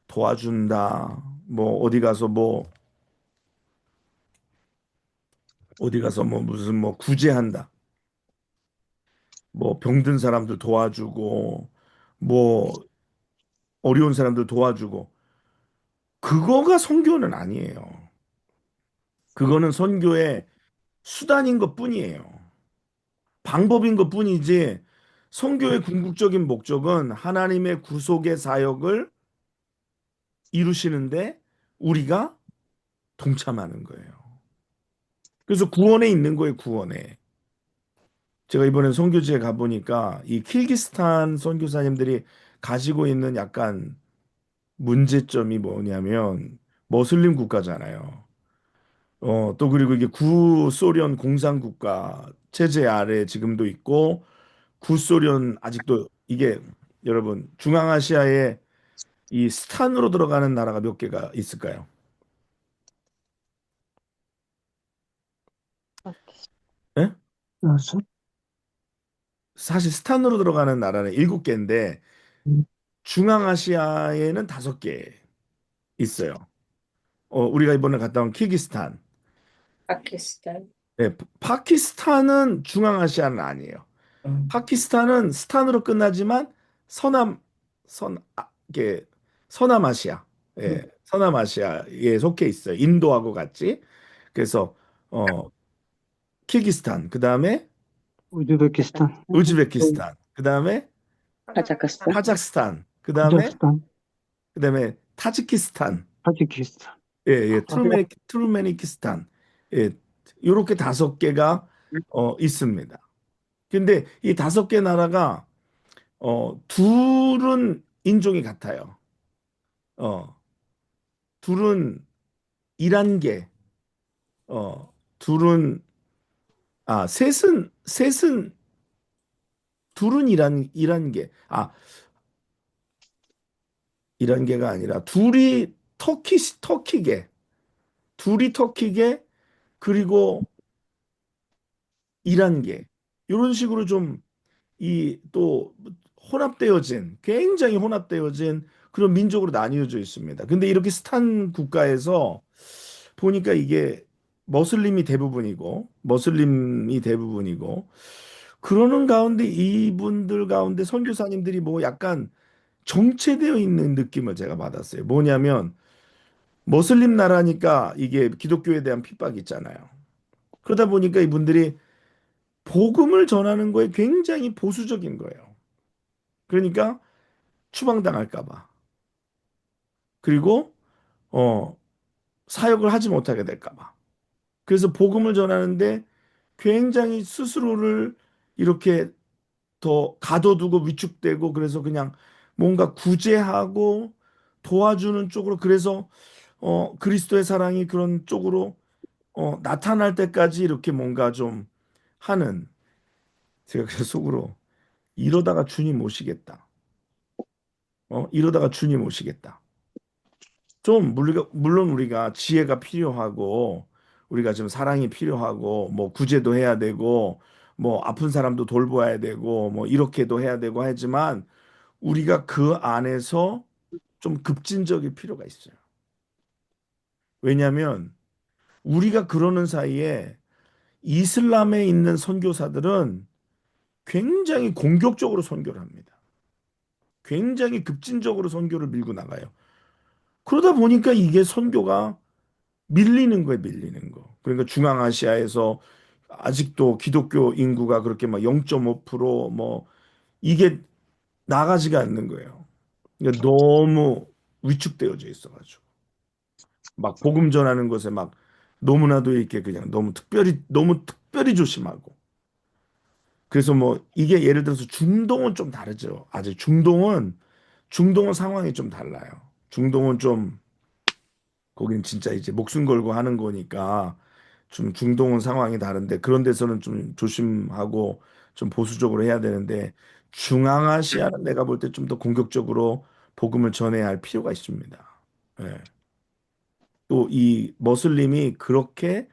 도와준다. 뭐 어디 가서 뭐 무슨 뭐 구제한다. 뭐 병든 사람들 도와주고 뭐 어려운 사람들 도와주고 그거가 선교는 아니에요. 그거는 선교의 수단인 것뿐이에요. 방법인 것뿐이지 선교의 궁극적인 목적은 하나님의 구속의 사역을 이루시는데 우리가 동참하는 거예요. 그래서 구원에 있는 거예요, 구원에. 제가 이번에 선교지에 가보니까 이 키르기스탄 선교사님들이 가지고 있는 약간 문제점이 뭐냐면 머슬림 국가잖아요. 또 그리고 이게 구소련 공산국가 체제 아래 지금도 있고 구소련 아직도 이게 여러분 중앙아시아에 이 스탄으로 들어가는 나라가 몇 개가 있을까요? 예? 여섯. 사실 스탄으로 들어가는 나라는 7개인데 음. 중앙아시아에는 5개 있어요. 우리가 이번에 갔다 온 키르기스탄. 파키스탄. 네, 파키스탄은 중앙아시아는 아니에요. 파키스탄은 스탄으로 끝나지만 이게 서남아시아, 예, 서남아시아에 속해 있어요. 인도하고 같이. 그래서 어, 키르기스탄, 그 다음에 우즈베키스탄, 우즈베키스탄, 그 다음에 카자흐스탄. 카자흐스탄, 카자흐스탄, 그 다음에 타지키스탄, 타지키스탄. 예, 예, 투르메니키스탄, 예, 요렇게 5개가 있습니다. 근데 이 5개 나라가 둘은 인종이 같아요. 어, 둘은 이란계, 둘은 셋은 둘은 이란계, 이란계가 아니라 둘이 터키계 그리고 이란계 이런 식으로 좀 이 또 혼합되어진 굉장히 혼합되어진 그런 민족으로 나뉘어져 있습니다. 근데 이렇게 스탄 국가에서 보니까 이게 머슬림이 대부분이고 그러는 가운데 이분들 가운데 선교사님들이 뭐 약간 정체되어 있는 느낌을 제가 받았어요. 뭐냐면 머슬림 나라니까 이게 기독교에 대한 핍박이 있잖아요. 그러다 보니까 이분들이 복음을 전하는 거에 굉장히 보수적인 거예요. 그러니까 추방당할까 봐. 그리고 어 사역을 하지 못하게 될까 봐. 그래서 복음을 전하는데 굉장히 스스로를 이렇게 더 가둬두고 위축되고 그래서 그냥 뭔가 구제하고 도와주는 쪽으로 그래서 그리스도의 사랑이 그런 쪽으로 나타날 때까지 이렇게 뭔가 좀 하는 제가 그래서 속으로 이러다가 주님 오시겠다. 이러다가 주님 오시겠다. 좀 물론 우리가 지혜가 필요하고 우리가 좀 사랑이 필요하고 뭐 구제도 해야 되고 뭐 아픈 사람도 돌보아야 되고 뭐 이렇게도 해야 되고 하지만 우리가 그 안에서 좀 급진적일 필요가 있어요. 왜냐하면 우리가 그러는 사이에 이슬람에 있는 선교사들은 굉장히 공격적으로 선교를 합니다. 굉장히 급진적으로 선교를 밀고 나가요. 그러다 보니까 이게 선교가 밀리는 거예요, 밀리는 거. 그러니까 중앙아시아에서 아직도 기독교 인구가 그렇게 막 0.5%뭐 이게 나가지가 않는 거예요. 그러니까 너무 위축되어져 있어가지고 막 복음 전하는 것에 막 너무나도 이렇게 그냥 너무 특별히 조심하고 그래서 뭐 이게 예를 들어서 중동은 좀 다르죠. 아직 중동은 상황이 좀 달라요. 중동은 좀 거긴 진짜 이제 목숨 걸고 하는 거니까 좀 중동은 상황이 다른데 그런 데서는 좀 조심하고 좀 보수적으로 해야 되는데 중앙아시아는 내가 볼 때 좀 더 공격적으로 복음을 전해야 할 필요가 있습니다. 예. 또 이 머슬림이 그렇게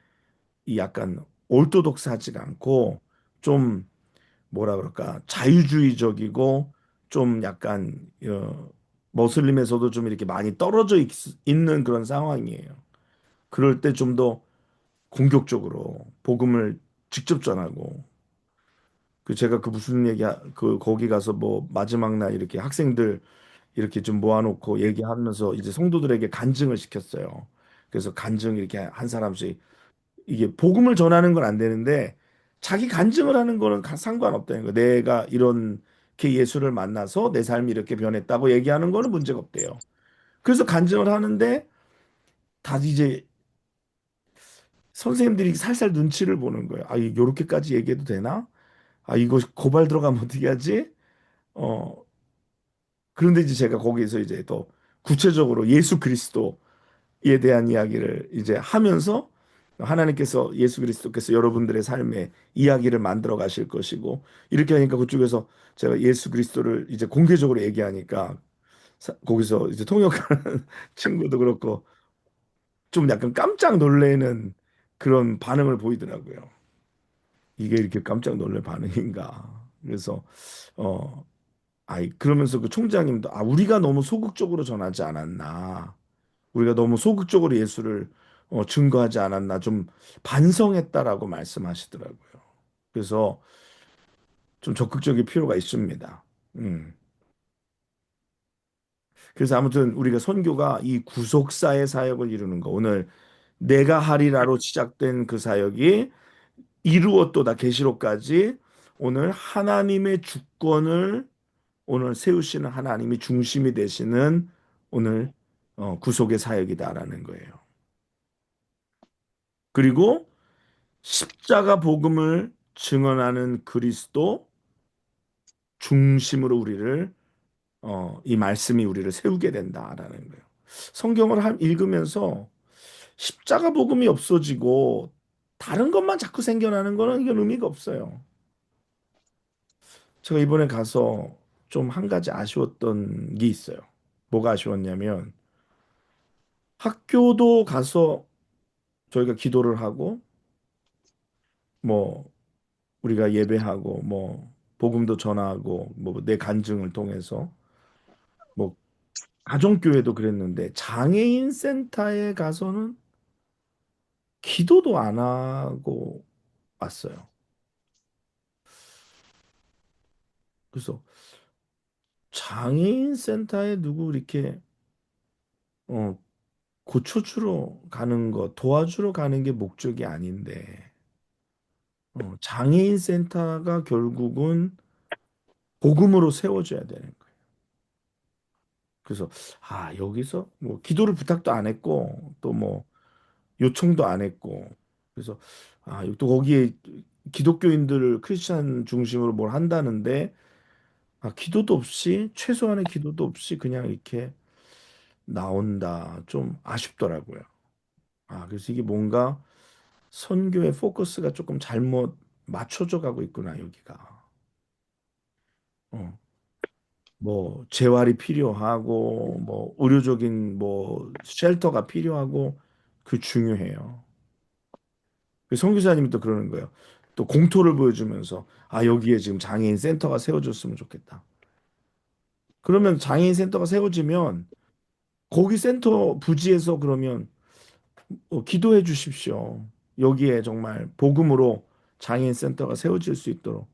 이 약간 올토독스하지가 않고 좀 뭐라 그럴까 자유주의적이고 좀 약간 머슬림에서도 좀 이렇게 많이 있는 그런 상황이에요. 그럴 때 좀 더 공격적으로 복음을 직접 전하고 그 제가 그 무슨 그 거기 가서 뭐 마지막 날 이렇게 학생들 이렇게 좀 모아놓고 얘기하면서 이제 성도들에게 간증을 시켰어요. 그래서 간증 이렇게 한 사람씩 이게 복음을 전하는 건 안 되는데 자기 간증을 하는 거는 상관없다는 거예요. 내가 이렇게 예수를 만나서 내 삶이 이렇게 변했다고 얘기하는 거는 문제가 없대요. 그래서 간증을 하는데 다 이제 선생님들이 살살 눈치를 보는 거예요. 아, 요렇게까지 얘기해도 되나? 아, 이거 고발 들어가면 어떻게 하지? 어, 그런데 이제 제가 거기에서 이제 더 구체적으로 예수 그리스도에 대한 이야기를 이제 하면서 하나님께서 예수 그리스도께서 여러분들의 삶에 이야기를 만들어 가실 것이고 이렇게 하니까 그쪽에서 제가 예수 그리스도를 이제 공개적으로 얘기하니까 거기서 이제 통역하는 친구도 그렇고 좀 약간 깜짝 놀래는 그런 반응을 보이더라고요. 이게 이렇게 깜짝 놀랄 반응인가. 그래서 어 그러면서 그 총장님도 우리가 너무 소극적으로 전하지 않았나. 우리가 너무 소극적으로 예수를 증거하지 않았나 좀 반성했다라고 말씀하시더라고요. 그래서 좀 적극적일 필요가 있습니다. 음. 그래서 아무튼 우리가 선교가 이 구속사의 사역을 이루는 거 오늘 내가 하리라로 시작된 그 사역이 이루었도다 계시록까지 오늘 하나님의 주권을 오늘 세우시는 하나님이 중심이 되시는 오늘 구속의 사역이다라는 거예요. 그리고 십자가 복음을 증언하는 그리스도 중심으로 우리를 이 말씀이 우리를 세우게 된다라는 거예요. 성경을 읽으면서 십자가 복음이 없어지고 다른 것만 자꾸 생겨나는 거는 이건 의미가 없어요. 제가 이번에 가서 좀 한 가지 아쉬웠던 게 있어요. 뭐가 아쉬웠냐면 학교도 가서 저희가 기도를 하고 뭐 우리가 예배하고 뭐 복음도 전하고 뭐 내 간증을 통해서 뭐 가정교회도 그랬는데 장애인 센터에 가서는 기도도 안 하고 왔어요. 그래서 장애인 센터에 누구 이렇게 어, 고쳐주러 가는 거 도와주러 가는 게 목적이 아닌데 장애인 센터가 결국은 복음으로 세워줘야 되는 거예요. 그래서 여기서 뭐 기도를 부탁도 안 했고 또 뭐 요청도 안 했고 그래서 또 거기에 기독교인들 크리스찬 중심으로 뭘 한다는데 기도도 없이 최소한의 기도도 없이 그냥 이렇게 나온다 좀 아쉽더라고요. 그래서 이게 뭔가 선교의 포커스가 조금 잘못 맞춰져 가고 있구나 여기가. 어, 뭐 재활이 필요하고 뭐 의료적인 뭐 쉘터가 필요하고 그 중요해요. 그 선교사님이 또 그러는 거예요. 또 공토를 보여주면서 여기에 지금 장애인 센터가 세워졌으면 좋겠다. 그러면 장애인 센터가 세워지면 거기 센터 부지에서 그러면 기도해 주십시오. 여기에 정말 복음으로 장애인 센터가 세워질 수 있도록.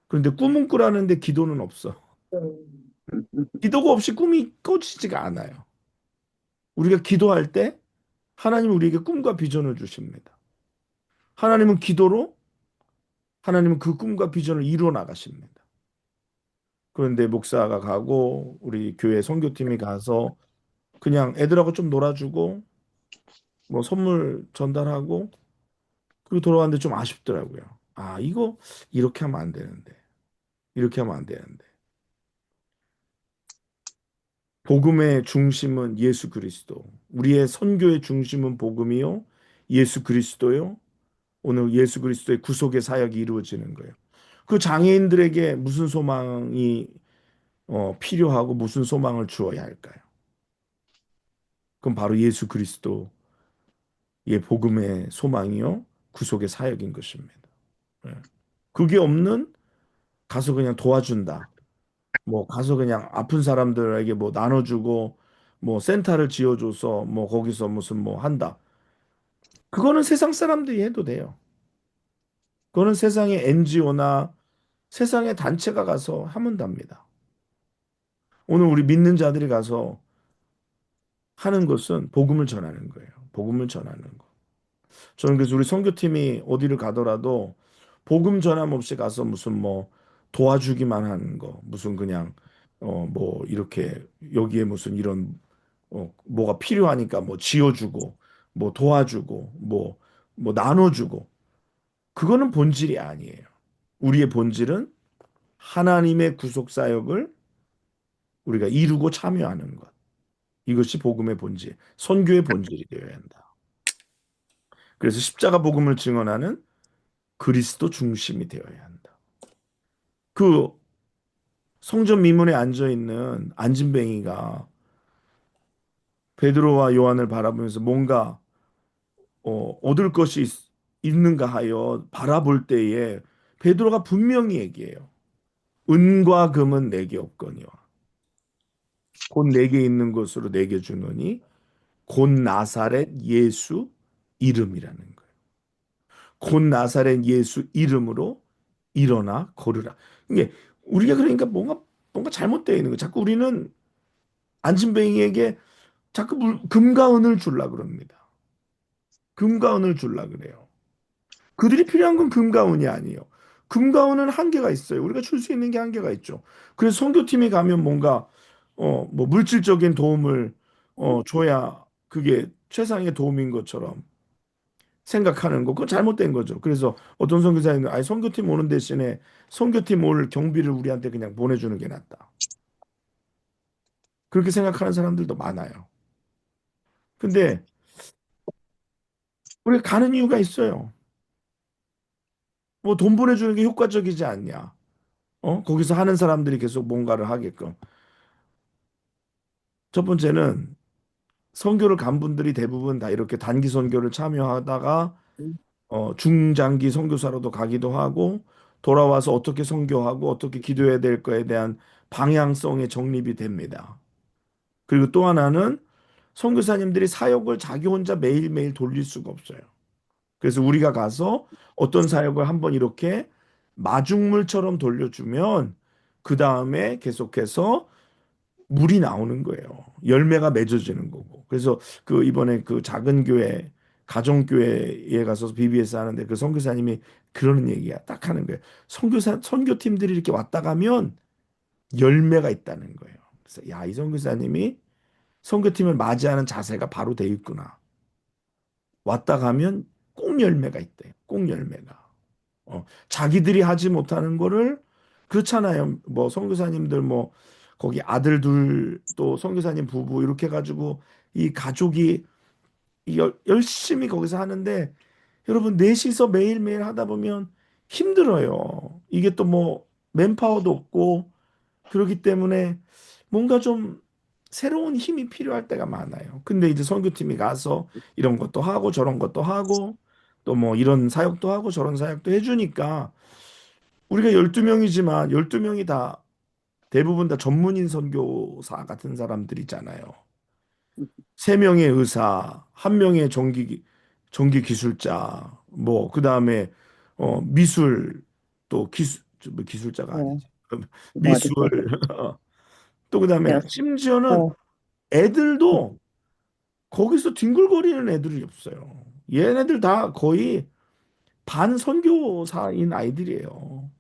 그런데 꿈은 꾸라는데 기도는 없어. 기도가 없이 꿈이 꿔지지가 않아요. 우리가 기도할 때 하나님은 우리에게 꿈과 비전을 주십니다. 하나님은 기도로 하나님은 그 꿈과 비전을 이루어 나가십니다. 그런데 목사가 가고 우리 교회 선교팀이 가서 그냥 애들하고 좀 놀아주고 뭐 선물 전달하고 그리고 돌아왔는데 좀 아쉽더라고요. 이거 이렇게 하면 안 되는데. 이렇게 하면 안 되는데. 복음의 중심은 예수 그리스도. 우리의 선교의 중심은 복음이요. 예수 그리스도요. 오늘 예수 그리스도의 구속의 사역이 이루어지는 거예요. 그 장애인들에게 무슨 소망이 필요하고 무슨 소망을 주어야 할까요? 그럼 바로 예수 그리스도의 복음의 소망이요. 구속의 사역인 것입니다. 예. 그게 없는 가서 그냥 도와준다. 뭐 가서 그냥 아픈 사람들에게 뭐 나눠주고 뭐 센터를 지어줘서 뭐 거기서 무슨 뭐 한다. 그거는 세상 사람들이 해도 돼요. 그거는 세상의 NGO나 세상의 단체가 가서 하면 됩니다. 오늘 우리 믿는 자들이 가서 하는 것은 복음을 전하는 거예요. 복음을 전하는 거. 저는 그래서 우리 선교팀이 어디를 가더라도 복음 전함 없이 가서 무슨 뭐 도와주기만 하는 거, 무슨 그냥 뭐 이렇게 여기에 무슨 이런 뭐가 필요하니까 뭐 지어주고 뭐 도와주고 뭐 나눠주고 그거는 본질이 아니에요. 우리의 본질은 하나님의 구속 사역을 우리가 이루고 참여하는 것. 이것이 복음의 본질, 선교의 본질이 되어야 한다. 그래서 십자가 복음을 증언하는 그리스도 중심이 되어야 한다. 그 성전 미문에 앉아 있는 안진뱅이가 베드로와 요한을 바라보면서 뭔가 얻을 것이 있는가 하여 바라볼 때에 베드로가 분명히 얘기해요. 은과 금은 내게 없거니와 곧 내게 있는 것으로 내게 주노니 곧 나사렛 예수 이름이라는 거예요. 곧 나사렛 예수 이름으로 일어나 걸으라. 이게 우리가 그러니까 뭔가 잘못되어 있는 거예요. 자꾸 우리는 안진뱅이에게 자꾸 금과 은을 줄라 그럽니다. 금과 은을 줄라 그래요. 그들이 필요한 건 금과 은이 아니에요. 금과 은은 한계가 있어요. 우리가 줄 수 있는 게 한계가 있죠. 그래서 선교팀이 가면 뭔가 뭐 물질적인 도움을 줘야 그게 최상의 도움인 것처럼 생각하는 거, 그건 잘못된 거죠. 그래서 어떤 선교사님은 아예 선교팀 오는 대신에 선교팀 올 경비를 우리한테 그냥 보내주는 게 낫다. 그렇게 생각하는 사람들도 많아요. 근데 우리가 가는 이유가 있어요. 뭐 돈 보내주는 게 효과적이지 않냐? 거기서 하는 사람들이 계속 뭔가를 하게끔. 첫 번째는 선교를 간 분들이 대부분 다 이렇게 단기 선교를 참여하다가 중장기 선교사로도 가기도 하고 돌아와서 어떻게 선교하고 어떻게 기도해야 될 거에 대한 방향성의 정립이 됩니다. 그리고 또 하나는 선교사님들이 사역을 자기 혼자 매일매일 돌릴 수가 없어요. 그래서 우리가 가서 어떤 사역을 한번 이렇게 마중물처럼 돌려주면 그 다음에 계속해서 물이 나오는 거예요. 열매가 맺어지는 거고. 그래서 그 이번에 그 작은 교회 가정교회에 가서 BBS 하는데 그 선교사님이 그러는 얘기야. 딱 하는 거예요. 선교팀들이 이렇게 왔다 가면 열매가 있다는 거예요. 그래서 야, 이 선교사님이 선교팀을 맞이하는 자세가 바로 돼 있구나. 왔다 가면 꼭 열매가 있대. 꼭 열매가. 자기들이 하지 못하는 거를 그렇잖아요. 뭐 선교사님들 뭐 거기 아들 둘 또 선교사님 부부 이렇게 해가지고 이 가족이 열심히 거기서 하는데 여러분 넷이서 매일매일 하다 보면 힘들어요. 이게 또 뭐 맨파워도 없고 그렇기 때문에 뭔가 좀 새로운 힘이 필요할 때가 많아요. 근데 이제 선교팀이 가서 이런 것도 하고 저런 것도 하고 또 뭐 이런 사역도 하고 저런 사역도 해주니까 우리가 12명이지만 12명이 다 대부분 다 전문인 선교사 같은 사람들이잖아요. 세 명의 의사, 한 명의 전기 기술자, 뭐 그다음에 미술 또 뭐 기술자가 어, 아니지. 미술 머리도 또 그다음에 배웠어. 심지어는 애들도 거기서 뒹굴거리는 애들이 없어요. 얘네들 다 거의 반선교사인 아이들이에요.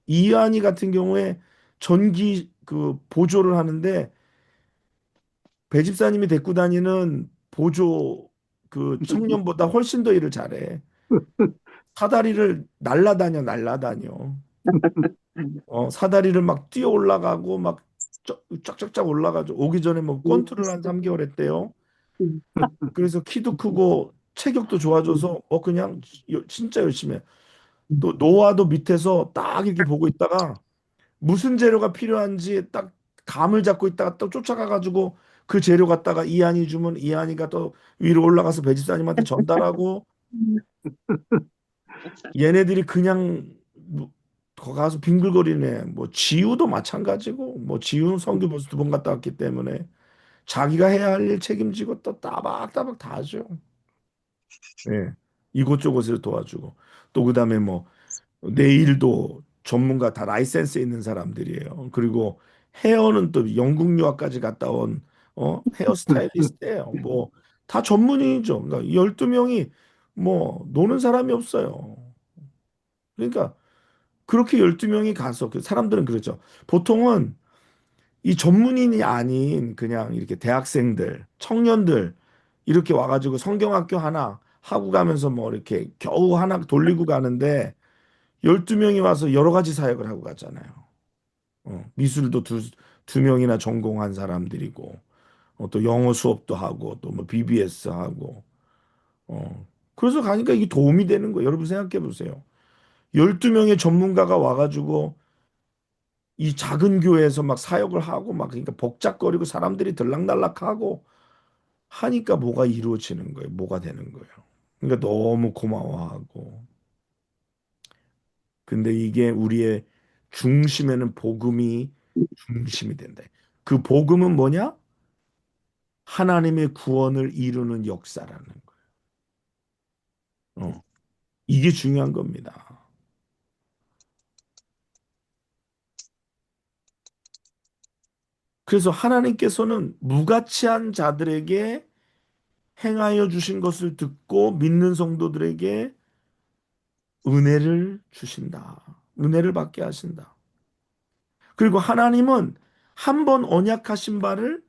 이한이 같은 경우에 전기 그 보조를 하는데 배집사님이 데리고 다니는 보조 그 청년보다 훨씬 더 일을 잘해. 사다리를 날라다녀. 사다리를 막 뛰어 올라가고 막 쫙쫙쫙 올라가죠. 오기 전에 뭐 권투를 한 3개월 했대요. 그래서 키도 크고 체격도 좋아져서 그냥 진짜 열심히 해. 또 노아도 밑에서 딱 이렇게 보고 있다가 무슨 재료가 필요한지 딱 감을 잡고 있다가 또 쫓아가가지고 그 재료 갖다가 이한이 주면 이한이가 또 위로 올라가서 배집사님한테 전달하고 얘네들이 그냥 거기 가서 빙글거리네. 뭐 지우도 마찬가지고 뭐 지우는 성교 벌써 2번 갔다 왔기 때문에 자기가 해야 할 일 책임지고 또 따박따박 다 하죠. 예. 이곳저곳을 도와주고 또 그다음에 뭐 네일도 전문가 다 라이센스 있는 사람들이에요. 그리고 헤어는 또 영국 유학까지 갔다 온 헤어 스타일리스트예요. 뭐 다 전문인이죠. 그러니까 12명이 뭐 노는 사람이 없어요. 그러니까 그렇게 12명이 가서 그 사람들은 그러죠. 보통은 이 전문인이 아닌 그냥 이렇게 대학생들, 청년들 이렇게 와가지고 성경학교 하나 하고 가면서 뭐 이렇게 겨우 하나 돌리고 가는데 12명이 와서 여러 가지 사역을 하고 갔잖아요. 미술도 두 명이나 전공한 사람들이고, 또 영어 수업도 하고, 또 뭐 BBS 하고, 그래서 가니까 이게 도움이 되는 거예요. 여러분 생각해 보세요. 12명의 전문가가 와가지고 이 작은 교회에서 막 사역을 하고 막 그러니까 복잡거리고 사람들이 들락날락하고 하니까 뭐가 이루어지는 거예요. 뭐가 되는 거예요. 그러니까 너무 고마워하고. 근데 이게 우리의 중심에는 복음이 중심이 된다. 그 복음은 뭐냐? 하나님의 구원을 이루는 역사라는 거예요. 이게 중요한 겁니다. 그래서 하나님께서는 무가치한 자들에게 행하여 주신 것을 듣고 믿는 성도들에게 은혜를 주신다. 은혜를 받게 하신다. 그리고 하나님은 한 번 언약하신 바를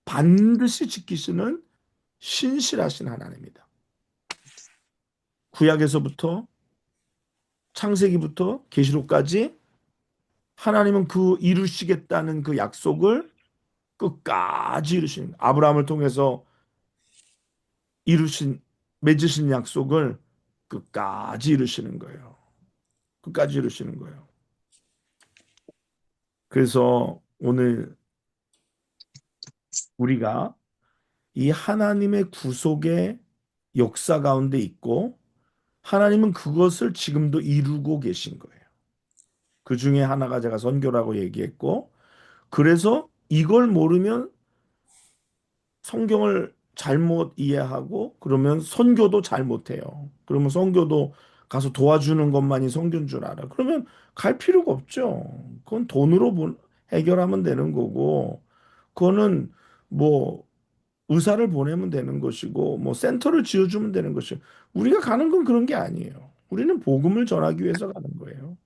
반드시 지키시는 신실하신 하나님이다. 구약에서부터 창세기부터 계시록까지 하나님은 그 이루시겠다는 그 약속을 끝까지 이루신 아브라함을 통해서 이루신 맺으신 약속을 끝까지 이루시는 거예요. 끝까지 이루시는 거예요. 그래서 오늘 우리가 이 하나님의 구속의 역사 가운데 있고 하나님은 그것을 지금도 이루고 계신 거예요. 그 중에 하나가 제가 선교라고 얘기했고 그래서 이걸 모르면 성경을 잘못 이해하고 그러면 선교도 잘못해요. 그러면 선교도 가서 도와주는 것만이 선교인 줄 알아. 그러면 갈 필요가 없죠. 그건 돈으로 해결하면 되는 거고 그거는 뭐 의사를 보내면 되는 것이고 뭐 센터를 지어주면 되는 것이고 우리가 가는 건 그런 게 아니에요. 우리는 복음을 전하기 위해서 가는 거예요.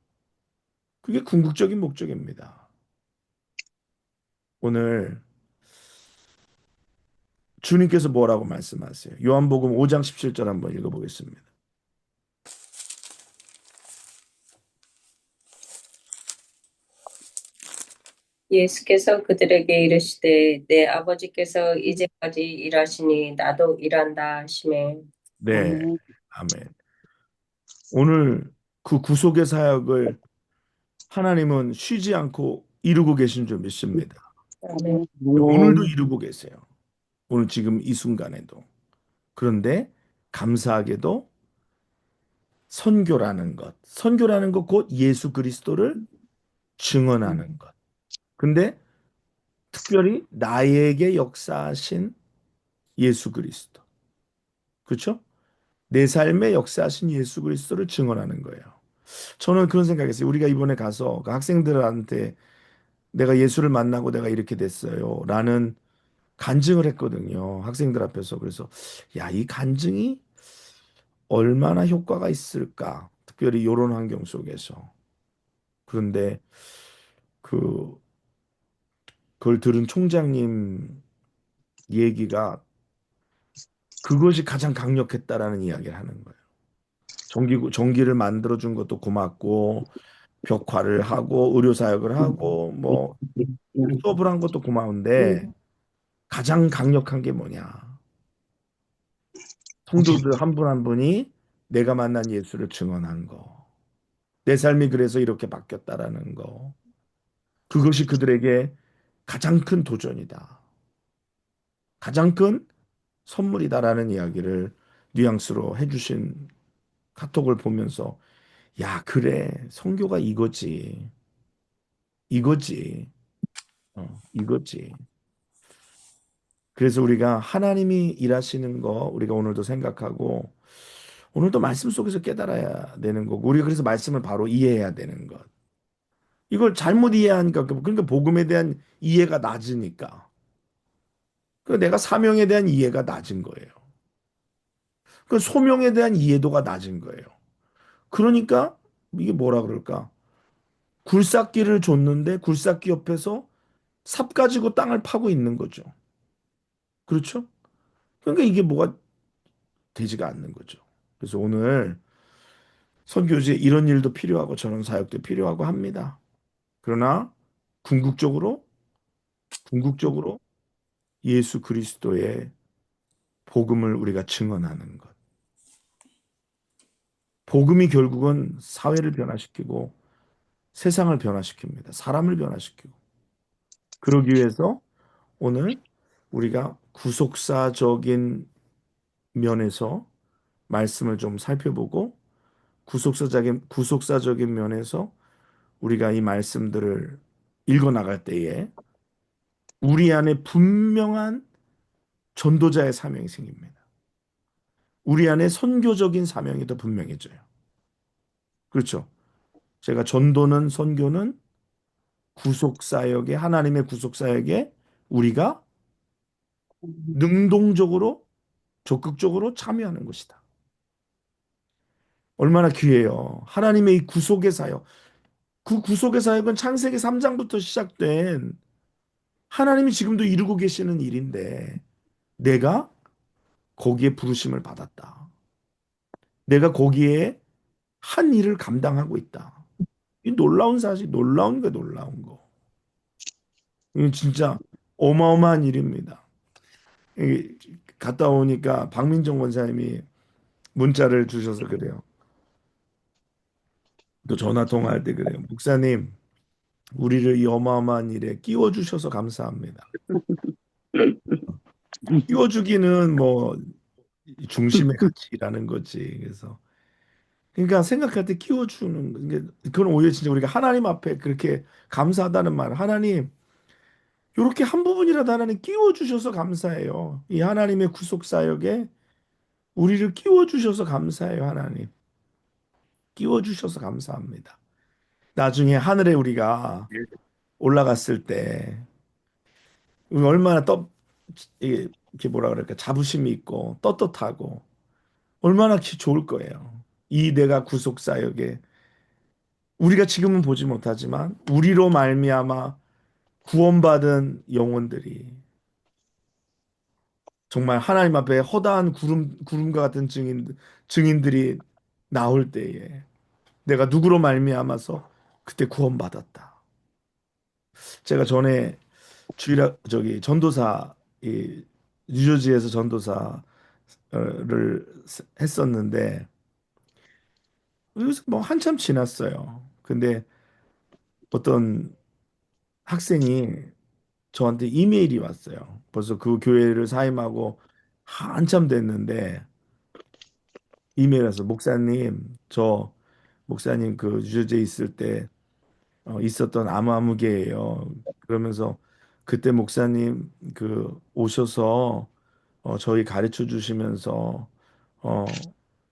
그게 궁극적인 목적입니다. 오늘 주님께서 뭐라고 말씀하세요? 요한복음 5장 17절 한번 읽어보겠습니다. 예수께서 그들에게 이르시되 내 아버지께서 이제까지 일하시니 나도 일한다 하시매. 네, 아멘. 아멘. 오늘 그 구속의 사역을 하나님은 쉬지 않고 이루고 계신 줄 믿습니다. 아멘. 오늘도 아멘. 이루고 계세요. 오늘 지금 이 순간에도. 그런데 감사하게도 선교라는 것 곧 예수 그리스도를 증언하는 것. 근데 특별히 나에게 역사하신 예수 그리스도. 그렇죠? 내 삶에 역사하신 예수 그리스도를 증언하는 거예요. 저는 그런 생각했어요. 우리가 이번에 가서 그 학생들한테 내가 예수를 만나고 내가 이렇게 됐어요. 라는 간증을 했거든요. 학생들 앞에서. 그래서 야, 이 간증이 얼마나 효과가 있을까? 특별히 이런 환경 속에서. 그런데 그 그걸 들은 총장님 얘기가 그것이 가장 강력했다라는 이야기를 하는 거예요. 전기를 만들어 준 것도 고맙고 벽화를 하고 의료 사역을 하고 뭐 수업을 한 것도 고마운데 가장 강력한 게 뭐냐? 성도들 한 분 한 분이 내가 만난 예수를 증언한 거. 내 삶이 그래서 이렇게 바뀌었다라는 거. 그것이 그들에게 가장 큰 도전이다. 가장 큰 선물이다라는 이야기를 뉘앙스로 해주신 카톡을 보면서 야, 그래. 성교가 이거지. 이거지. 이거지. 그래서 우리가 하나님이 일하시는 거 우리가 오늘도 생각하고 오늘도 말씀 속에서 깨달아야 되는 거고 우리가 그래서 말씀을 바로 이해해야 되는 것. 이걸 잘못 이해하니까 그러니까 복음에 대한 이해가 낮으니까. 그 내가 사명에 대한 이해가 낮은 거예요. 그 소명에 대한 이해도가 낮은 거예요. 그러니까 이게 뭐라 그럴까? 굴삭기를 줬는데 굴삭기 옆에서 삽 가지고 땅을 파고 있는 거죠. 그렇죠? 그러니까 이게 뭐가 되지가 않는 거죠. 그래서 오늘 선교지에 이런 일도 필요하고 저런 사역도 필요하고 합니다. 그러나 궁극적으로 궁극적으로 예수 그리스도의 복음을 우리가 증언하는 것. 복음이 결국은 사회를 변화시키고 세상을 변화시킵니다. 사람을 변화시키고. 그러기 위해서 오늘 우리가 구속사적인 면에서 말씀을 좀 살펴보고 구속사적인 면에서 우리가 이 말씀들을 읽어 나갈 때에 우리 안에 분명한 전도자의 사명이 생깁니다. 우리 안에 선교적인 사명이 더 분명해져요. 그렇죠? 제가 전도는 선교는 구속사역에 하나님의 구속사역에 우리가 능동적으로 적극적으로 참여하는 것이다. 얼마나 귀해요. 하나님의 이 구속의 사역. 그 구속의 사역은 창세기 3장부터 시작된 하나님이 지금도 이루고 계시는 일인데 내가 거기에 부르심을 받았다. 내가 거기에 한 일을 감당하고 있다. 이 놀라운 사실, 놀라운 거 놀라운 거. 이건 진짜 어마어마한 일입니다. 이 갔다 오니까 박민정 원사님이 문자를 주셔서 그래요. 또 전화 통화할 때 그래요. 목사님, 우리를 이 어마어마한 일에 끼워 주셔서 감사합니다. 끼워 주기는 뭐 중심에 같이 일하는 거지. 그래서 그러니까 생각할 때 끼워 주는 게 그건 오히려 진짜 우리가 하나님 앞에 그렇게 감사하다는 말. 하나님, 이렇게 한 부분이라도 하나님 끼워 주셔서 감사해요. 이 하나님의 구속 사역에 우리를 끼워 주셔서 감사해요, 하나님. 끼워 주셔서 감사합니다. 나중에 하늘에 우리가 올라갔을 때 얼마나 이게 뭐라 그럴까 자부심이 있고 떳떳하고 얼마나 좋을 거예요. 이 내가 구속 사역에 우리가 지금은 보지 못하지만 우리로 말미암아 구원받은 영혼들이 정말 하나님 앞에 허다한 구름과 같은 증인들이 나올 때에 내가 누구로 말미암아서 그때 구원받았다. 제가 전에 주일학 저기 전도사 이 뉴저지에서 전도사를 했었는데 여기서 뭐 한참 지났어요. 근데 어떤 학생이 저한테 이메일이 왔어요. 벌써 그 교회를 사임하고 한참 됐는데 이메일 와서 목사님 저 목사님 그 뉴저지에 있을 때 있었던 아무아무개예요. 그러면서 그때 목사님 그 오셔서 저희 가르쳐 주시면서 어,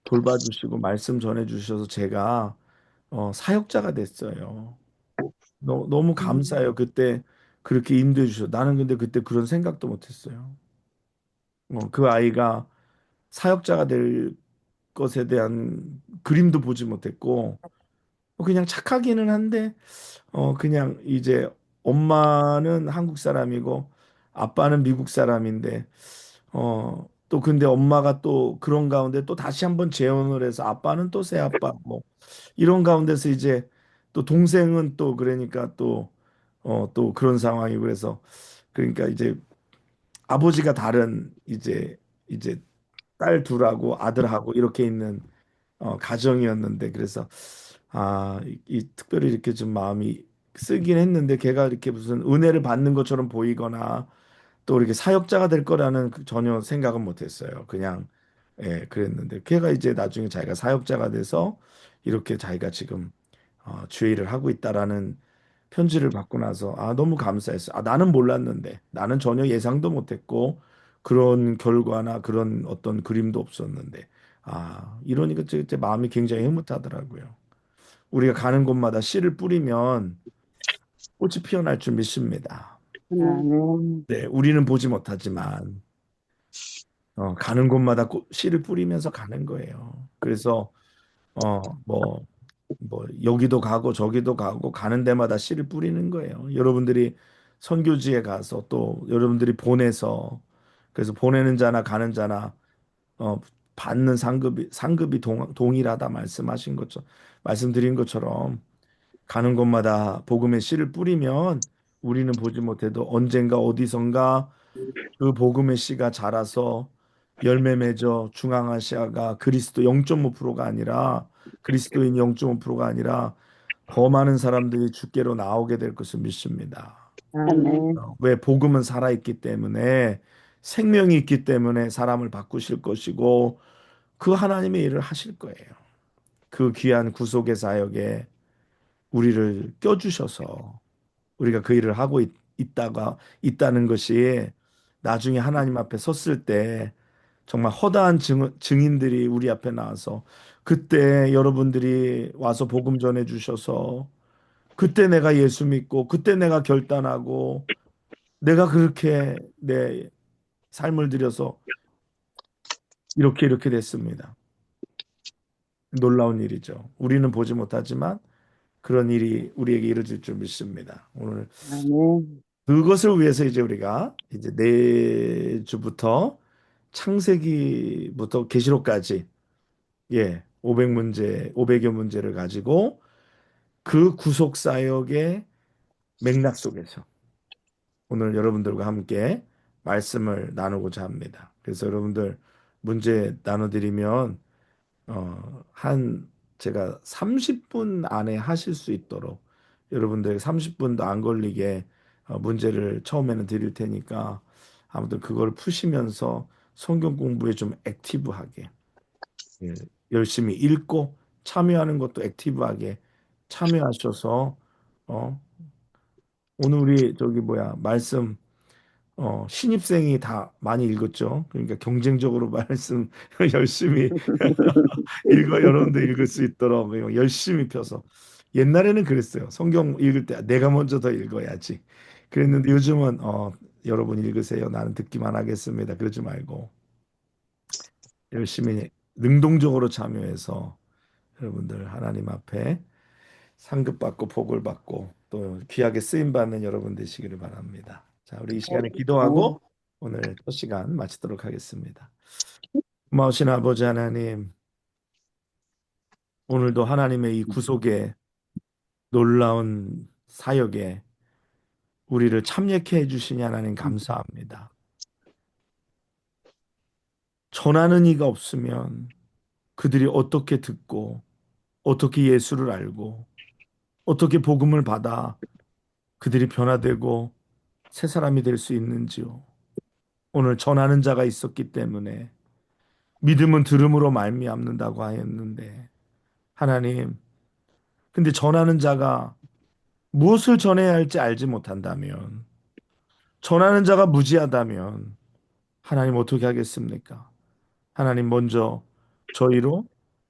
돌봐주시고 말씀 전해 주셔서 제가 사역자가 됐어요. 너무 감사해요. 그때 그렇게 인도해 주셔. 나는 근데 그때 그런 생각도 못했어요. 그 아이가 사역자가 될 것에 대한 그림도 보지 못했고 그냥 착하기는 한데 그냥 이제 엄마는 한국 사람이고 아빠는 미국 사람인데 또 근데 엄마가 또 그런 가운데 또 다시 한번 재혼을 해서 아빠는 또 새아빠 뭐 이런 가운데서 이제 또 동생은 또 그러니까 또 그런 상황이고 그래서 그러니까 이제 아버지가 다른 이제 딸 둘하고 아들하고 이렇게 있는 가정이었는데 그래서 이 특별히 이렇게 좀 마음이 쓰긴 했는데 걔가 이렇게 무슨 은혜를 받는 것처럼 보이거나 또 이렇게 사역자가 될 거라는 전혀 생각은 못 했어요. 그냥 예, 그랬는데 걔가 이제 나중에 자기가 사역자가 돼서 이렇게 자기가 지금 주의 일을 하고 있다라는 편지를 받고 나서 너무 감사했어요. 나는 몰랐는데 나는 전혀 예상도 못했고 그런 결과나 그런 어떤 그림도 없었는데 이러니까 제 마음이 굉장히 흐뭇하더라고요. 우리가 가는 곳마다 씨를 뿌리면 꽃이 피어날 줄 믿습니다. 아멘. 네, 우리는 보지 못하지만 가는 곳마다 씨를 뿌리면서 가는 거예요. 그래서 뭐 뭐 여기도 가고 저기도 가고 가는 데마다 씨를 뿌리는 거예요. 여러분들이 선교지에 가서 또 여러분들이 보내서 그래서 보내는 자나 가는 자나 어, 받는 상급이 동일하다 말씀하신 것처럼 말씀드린 것처럼 가는 곳마다 복음의 씨를 뿌리면 우리는 보지 못해도 언젠가 어디선가 그 복음의 씨가 자라서 열매 맺어 중앙아시아가 그리스도 0.5%가 아니라 그리스도인 0.5%가 아니라 더 많은 사람들이 주께로 나오게 될 것을 믿습니다. 아멘. 왜 복음은 살아있기 때문에 생명이 있기 때문에 사람을 바꾸실 것이고 그 하나님의 일을 하실 거예요. 그 귀한 구속의 사역에 우리를 껴주셔서 우리가 그 일을 하고 있다가 있다는 것이 나중에 하나님 앞에 섰을 때 정말 허다한 증인들이 우리 앞에 나와서 그때 여러분들이 와서 복음 전해 주셔서 그때 내가 예수 믿고 그때 내가 결단하고 내가 그렇게 내 삶을 들여서 이렇게 됐습니다. 놀라운 일이죠. 우리는 보지 못하지만 그런 일이 우리에게 이루어질 줄 믿습니다. 오늘 아멘. 그것을 위해서 이제 우리가 이제 내주부터 창세기부터 계시록까지 500문제, 500여 문제를 가지고 그 구속 사역의 맥락 속에서 오늘 여러분들과 함께 말씀을 나누고자 합니다. 그래서 여러분들 문제 나눠드리면 한 제가 30분 안에 하실 수 있도록 여러분들 30분도 안 걸리게 문제를 처음에는 드릴 테니까 아무튼 그걸 푸시면서 성경 공부에 좀 액티브하게 예, 열심히 읽고 참여하는 것도 액티브하게 참여하셔서 어, 오늘 우리 저기 뭐야 말씀 신입생이 다 많이 읽었죠. 그러니까 경쟁적으로 말씀 열심히 읽어 여러분들 읽을 수 있도록 열심히 펴서 옛날에는 그랬어요. 성경 읽을 때 내가 먼저 더 읽어야지. 그랬는데 요즘은 여러분 읽으세요. 나는 듣기만 하겠습니다. 그러지 말고 열심히 능동적으로 참여해서 여러분들 하나님 앞에 상급 받고 복을 받고 또 귀하게 쓰임 받는 여러분 되시기를 바랍니다. 자, 우리 이 시간에 기도하고 오늘 첫 시간 마치도록 하겠습니다. 고마우신 아버지 하나님, 오늘도 하나님의 이 구속의 놀라운 사역에 우리를 참여케 해주시니 하나님 감사합니다. 전하는 이가 없으면 그들이 어떻게 듣고 어떻게 예수를 알고 어떻게 복음을 받아 그들이 변화되고 새 사람이 될 수 있는지요. 오늘 전하는 자가 있었기 때문에 믿음은 들음으로 말미암는다고 하였는데 하나님, 근데 전하는 자가 무엇을 전해야 할지 알지 못한다면 전하는 자가 무지하다면 하나님 어떻게 하겠습니까? 하나님 먼저 저희로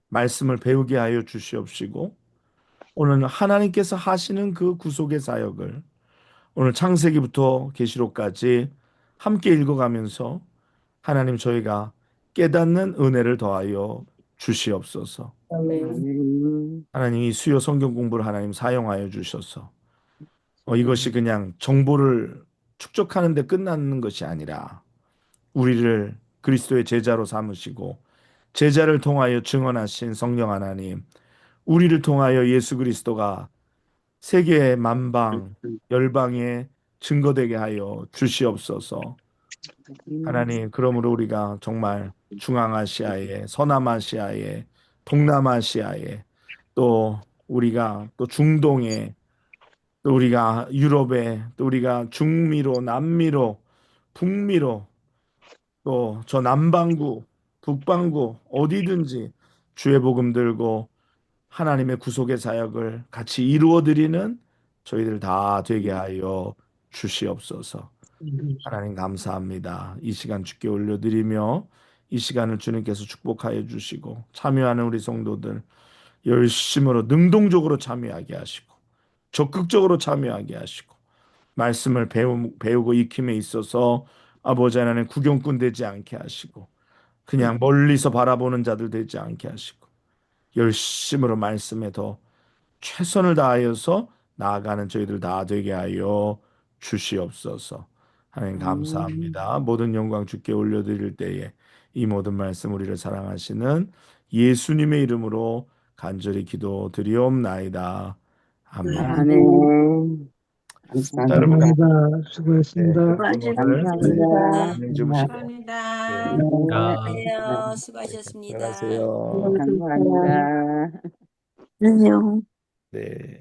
말씀을 배우게 하여 주시옵시고 오늘 하나님께서 하시는 그 구속의 사역을 오늘 창세기부터 계시록까지 함께 읽어가면서 하나님 저희가 깨닫는 은혜를 더하여 주시옵소서. 아멘. 아멘. 하나님 이 수요 성경 공부를 하나님 사용하여 주셔서 이것이 그냥 정보를 축적하는 데 끝나는 것이 아니라 우리를 그리스도의 제자로 삼으시고 제자를 통하여 증언하신 성령 하나님, 우리를 통하여 예수 그리스도가 세계 만방 열방에 증거되게 하여 주시옵소서. 하나님, 그러므로 우리가 정말 중앙아시아에, 서남아시아에, 동남아시아에, 또 우리가 또 중동에, 또 우리가 유럽에, 또 우리가 중미로, 남미로, 북미로, 또 저 남반구, 북반구 어디든지 주의 복음 들고 하나님의 구속의 사역을 같이 이루어 드리는 저희들 다 되게 하여 주시옵소서. 하나님 감사합니다. 이 시간 주께 올려드리며 이 시간을 주님께서 축복하여 주시고 참여하는 우리 성도들 열심으로 능동적으로 참여하게 하시고 적극적으로 참여하게 하시고 말씀을 배우고 익힘에 있어서 아버지 하나님 구경꾼 되지 않게 하시고 그냥 멀리서 바라보는 자들 되지 않게 하시고 열심으로 말씀에 더 최선을 다하여서 나아가는 저희들 다 되게 하여 주시옵소서. 하나님 감사합니다. 모든 영광 주께 올려드릴 때에 이 모든 말씀 우리를 사랑하시는 예수님의 이름으로 간절히 기도드리옵나이다. 아멘. 아멘. 자, 여러분, 감사합니다. 감사합니다. 네, 수고했습니다. 여러분 오늘 감사합니다. 안녕히 주무시고 감사합니다. 네, 감사합니다. 네, 수고하셨습니다. 들어가세요. 감사합니다. 안녕. 네.